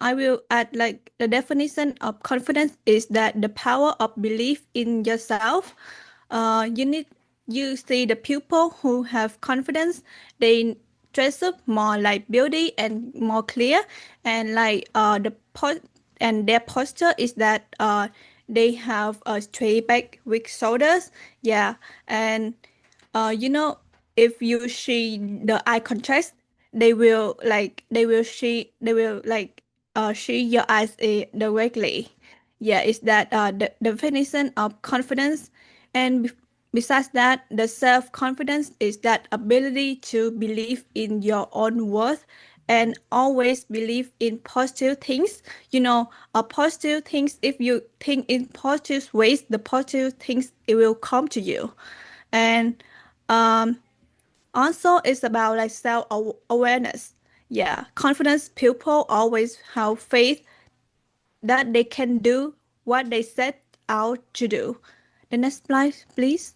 I will add like the definition of confidence is that the power of belief in yourself. You see the people who have confidence, they dress up more like beauty and more clear, and like and their posture is that they have a straight back with shoulders. Yeah, and you know, if you see the eye contact, they will like see your eyes directly. Yeah, it's that the definition of confidence, and besides that, the self confidence is that ability to believe in your own worth and always believe in positive things. You know, positive things. If you think in positive ways, the positive things it will come to you, and um, also it's about like self awareness. Yeah, confidence people always have faith that they can do what they set out to do. The next slide, please.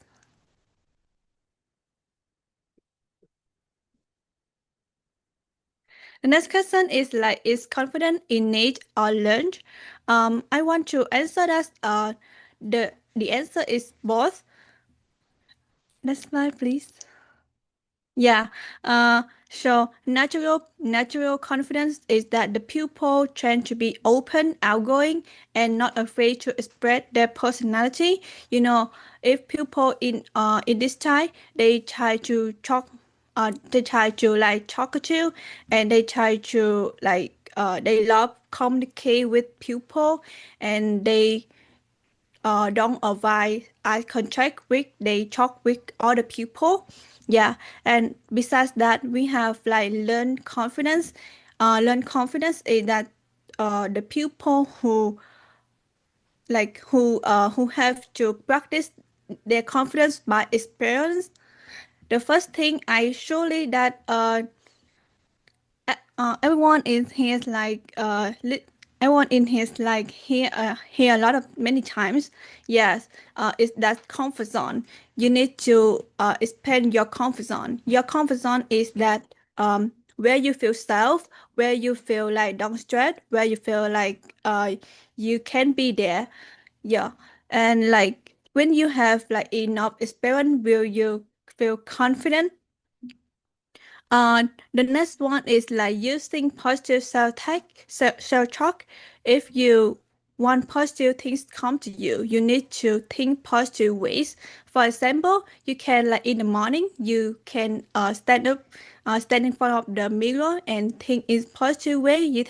The next question is like, is confidence innate or learned? I want to answer that. The answer is both. Next slide, please. Yeah. So natural confidence is that the pupil tend to be open, outgoing, and not afraid to express their personality. You know, if pupil in this time they try to talk, they try to like talk to, and they try to like they love communicate with pupil, and they don't avoid eye contact with they talk with other people. Yeah, and besides that we have like learn confidence is that the people who have to practice their confidence by experience. The first thing I surely that everyone in here is like everyone in here is like hear a lot of many times. Yes, it's that comfort zone. You need to expand your comfort zone. Your comfort zone is that where you feel safe, where you feel like don't stress, where you feel like you can be there. Yeah, and like when you have like enough experience, will you feel confident? The next one is like using positive self-talk. If you want positive things to come to you, you need to think positive ways. For example, you can like in the morning, you can stand in front of the mirror and think in positive way. You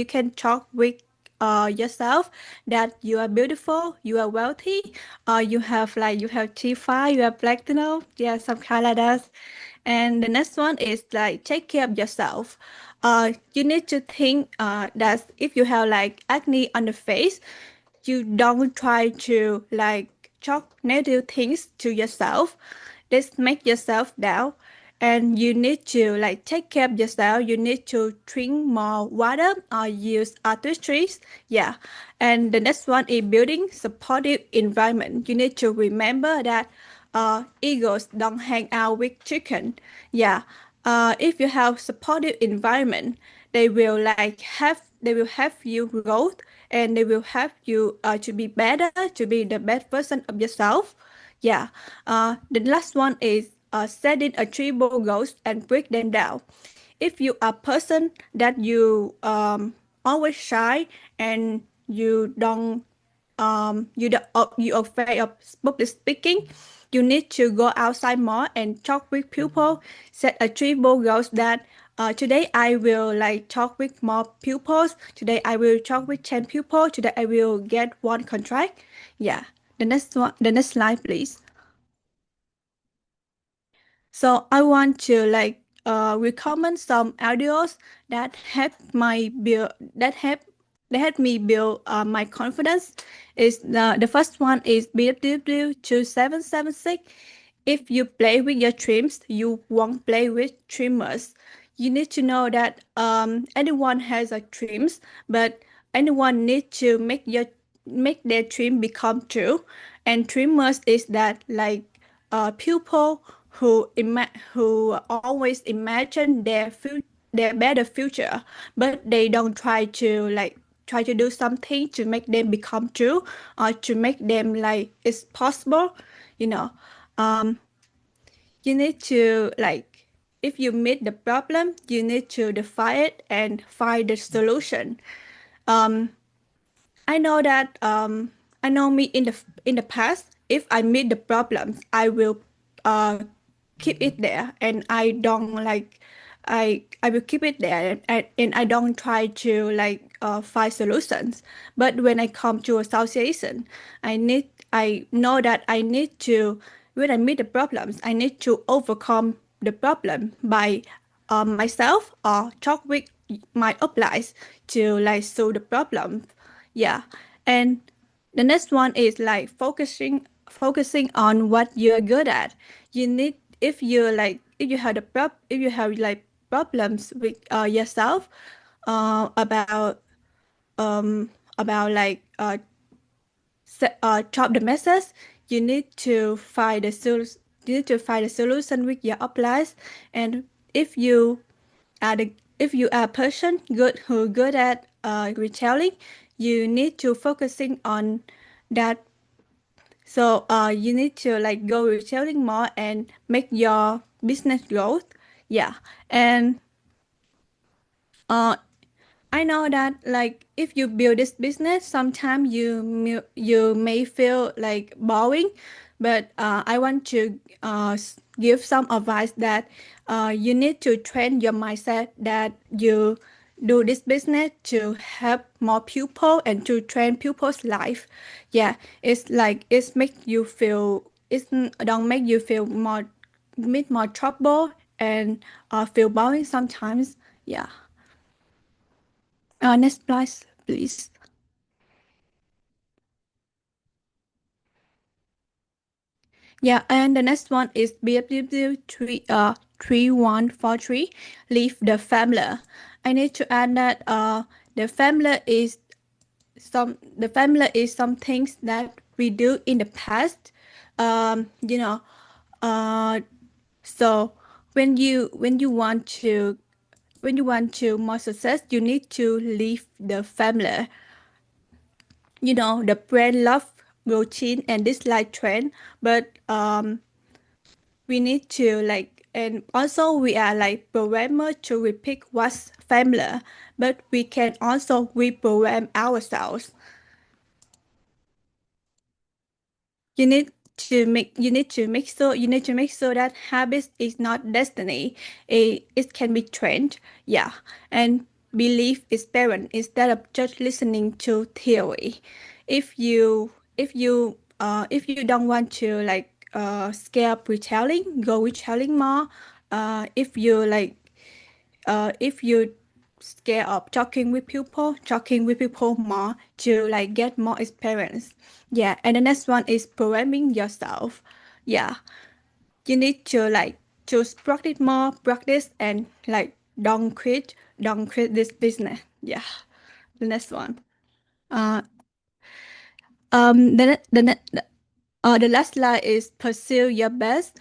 can talk with yourself that you are beautiful, you are wealthy, you have T5, you have platinum, yeah, some kind like that. And the next one is like take care of yourself. you need to think that if you have like acne on the face, you don't try to like talk negative things to yourself. This make yourself down, and you need to like take care of yourself. You need to drink more water or use other trees. Yeah. And the next one is building supportive environment. You need to remember that eagles don't hang out with chicken. Yeah. If you have supportive environment, they will have you growth, and they will help you to be better, to be the best version of yourself. Yeah. The last one is setting achievable goals and break them down. If you are a person that you always shy, and you afraid of public speaking, you need to go outside more and talk with people. Set achievable goals that today I will like talk with more pupils. Today I will talk with 10 people. Today I will get one contract. Yeah. The next slide, please. So I want to like recommend some audios that help my build that help me build my confidence. Is the first one is BWW 2776. If you play with your dreams, you won't play with dreamers. You need to know that anyone has a dreams, but anyone need to make their dream become true. And dreamers is that like people who always imagine their better future, but they don't try to do something to make them become true, or to make them like it's possible. You know, um, you need to like, if you meet the problem, you need to define it and find the solution. Um, I know that I know me in the past. If I meet the problems, I will uh, keep it there, and I don't like I will keep it there, and I don't try to like find solutions. But when I come to association, I know that I need to, when I meet the problems, I need to overcome the problem by myself, or talk with my uplines to like solve the problem. Yeah. And the next one is like focusing on what you're good at. You need, if you have if you have like problems with yourself, about like drop the message, you need to find the solution. You need to find a solution with your uplines. And if you if you are a person good at retailing, you need to focusing on that. So you need to like go retailing more and make your business growth. Yeah. And uh, I know that like if you build this business, sometimes you may feel like boring, but I want to give some advice that you need to train your mindset that you do this business to help more people and to train people's life. Yeah, it's like it's make you feel, it's don't make you feel more, meet more trouble, and feel boring sometimes. Yeah. Next slide, please. Yeah, and the next one is BFW 3143. Leave the family. I need to add that the family is some things that we do in the past. You know, uh, so when you want to more success, you need to leave the family. You know, the brain love routine and dislike trend, but we need to like, and also we are like programmed to repeat what's familiar, but we can also reprogram ourselves. You need to make sure that habits is not destiny. It can be trained. Yeah. And belief is parent instead of just listening to theory. If you don't want to like scale up retelling, go retelling more. If you scared of talking with people more to like get more experience. Yeah, and the next one is programming yourself. Yeah, you need to like just practice more, practice and like don't quit this business. Yeah, the next one. Uh, the last line is pursue your best.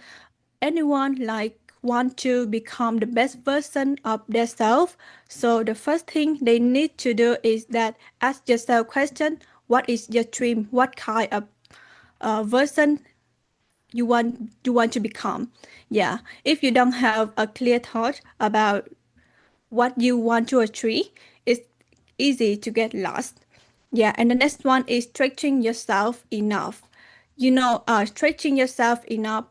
Anyone like want to become the best version of themselves. So the first thing they need to do is that ask yourself question: what is your dream? What kind of version you want to become? Yeah, if you don't have a clear thought about what you want to achieve, it's easy to get lost. Yeah, and the next one is stretching yourself enough. Stretching yourself enough.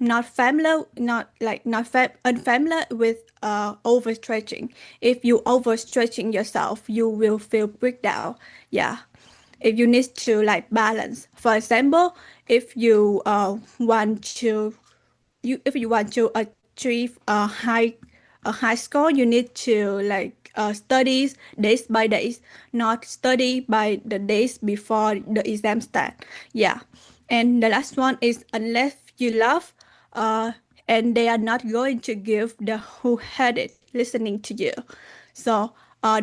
Not familiar, unfamiliar with overstretching. If you overstretching yourself, you will feel breakdown. Yeah, if you need to like balance. For example, if you want to achieve a high score, you need to like study days by days, not study by the days before the exam start. Yeah, and the last one is unless you love, and they are not going to give the who had it listening to you. So I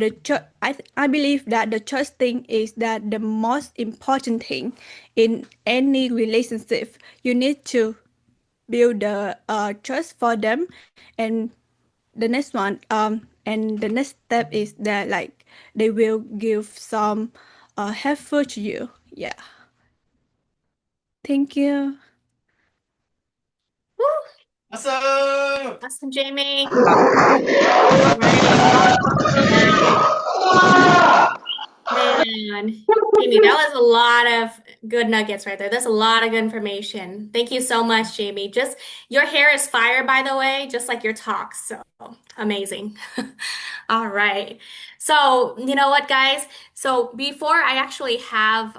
believe that the trust thing is that the most important thing in any relationship. You need to build the trust for them, and the next step is that like they will give some helpful to you. Yeah. Thank you. Woo! Awesome! Awesome, Jamie. Right. Man, Jamie, that was a lot of good nuggets right there. That's a lot of good information. Thank you so much, Jamie. Just your hair is fire, by the way, just like your talks. So amazing. All right. So, you know what, guys? So before I actually have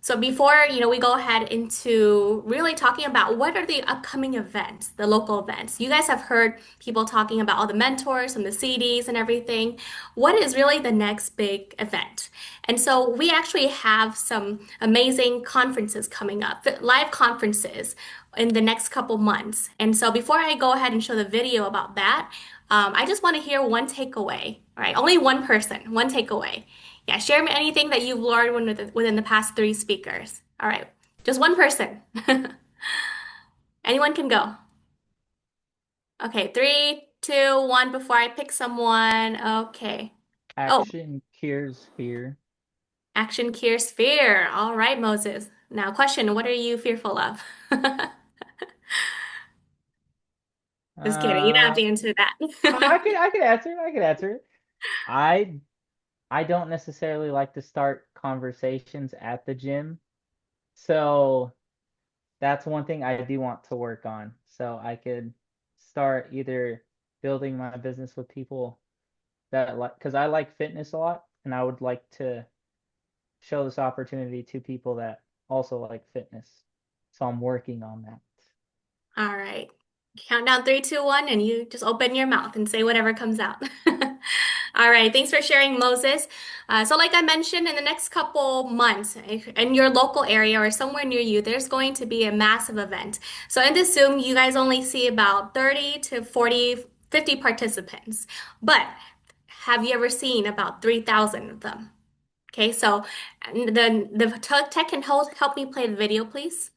so before, we go ahead into really talking about what are the upcoming events, the local events. You guys have heard people talking about all the mentors and the CDs and everything. What is really the next big event? And so we actually have some amazing conferences coming up, live conferences in the next couple months. And so before I go ahead and show the video about that, I just want to hear one takeaway, all right? Only one person, one takeaway. Yeah, share me anything that you've learned within the past 3 speakers. All right, just one person. Anyone can go. Okay, 3, 2, 1, before I pick someone. Okay. Action cures fear. Action cures fear. All right, Moses. Now, question, what are you fearful of? Just kidding. You don't have to answer that. I could answer. I don't necessarily like to start conversations at the gym. So that's one thing I do want to work on. So I could start either building my business with people that like, because I like fitness a lot, and I would like to show this opportunity to people that also like fitness. So I'm working on that. All right. Count down 3, 2, 1, and you just open your mouth and say whatever comes out. All right. Thanks for sharing, Moses. So like I mentioned, in the next couple months, in your local area or somewhere near you, there's going to be a massive event. So in this Zoom, you guys only see about 30 to 40, 50 participants. But have you ever seen about 3,000 of them? Okay, so the tech can help me play the video, please.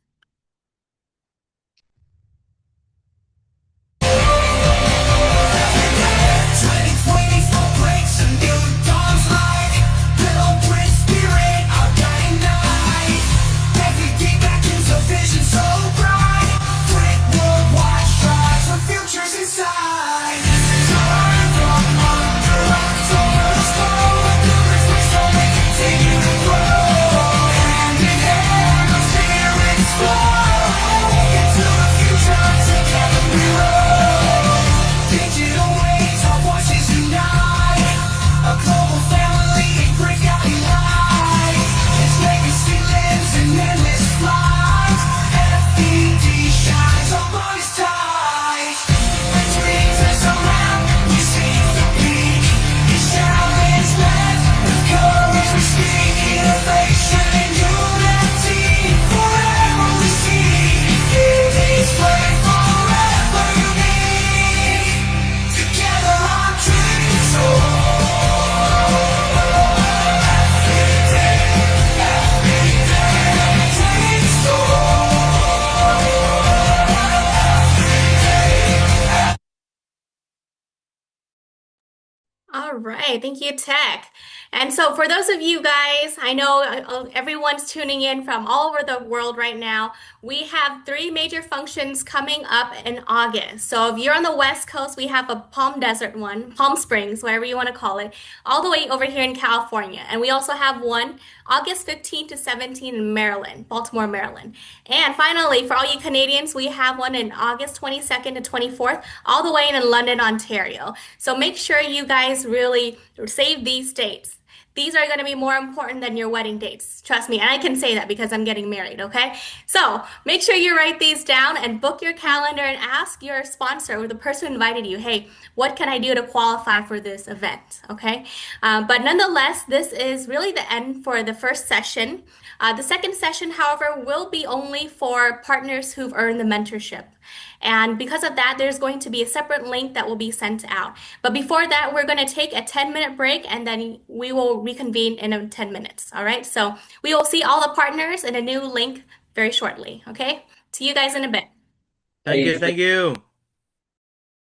right. Thank you, Tech. And so, for those of you guys, I know everyone's tuning in from all over the world right now. We have three major functions coming up in August. So, if you're on the West Coast, we have a Palm Desert one, Palm Springs, whatever you want to call it, all the way over here in California. And we also have one August 15th to 17th in Maryland, Baltimore, Maryland. And finally, for all you Canadians, we have one in August 22nd to 24th, all the way in London, Ontario. So make sure you guys really save these dates. These are going to be more important than your wedding dates. Trust me. And I can say that because I'm getting married, okay? So make sure you write these down and book your calendar and ask your sponsor or the person who invited you, hey, what can I do to qualify for this event, okay? But nonetheless, this is really the end for the first session. The second session, however, will be only for partners who've earned the mentorship. And because of that, there's going to be a separate link that will be sent out. But before that, we're going to take a 10-minute break and then we will reconvene in 10 minutes. All right. So we will see all the partners in a new link very shortly. Okay. See you guys in a bit. Thank you. Thank you.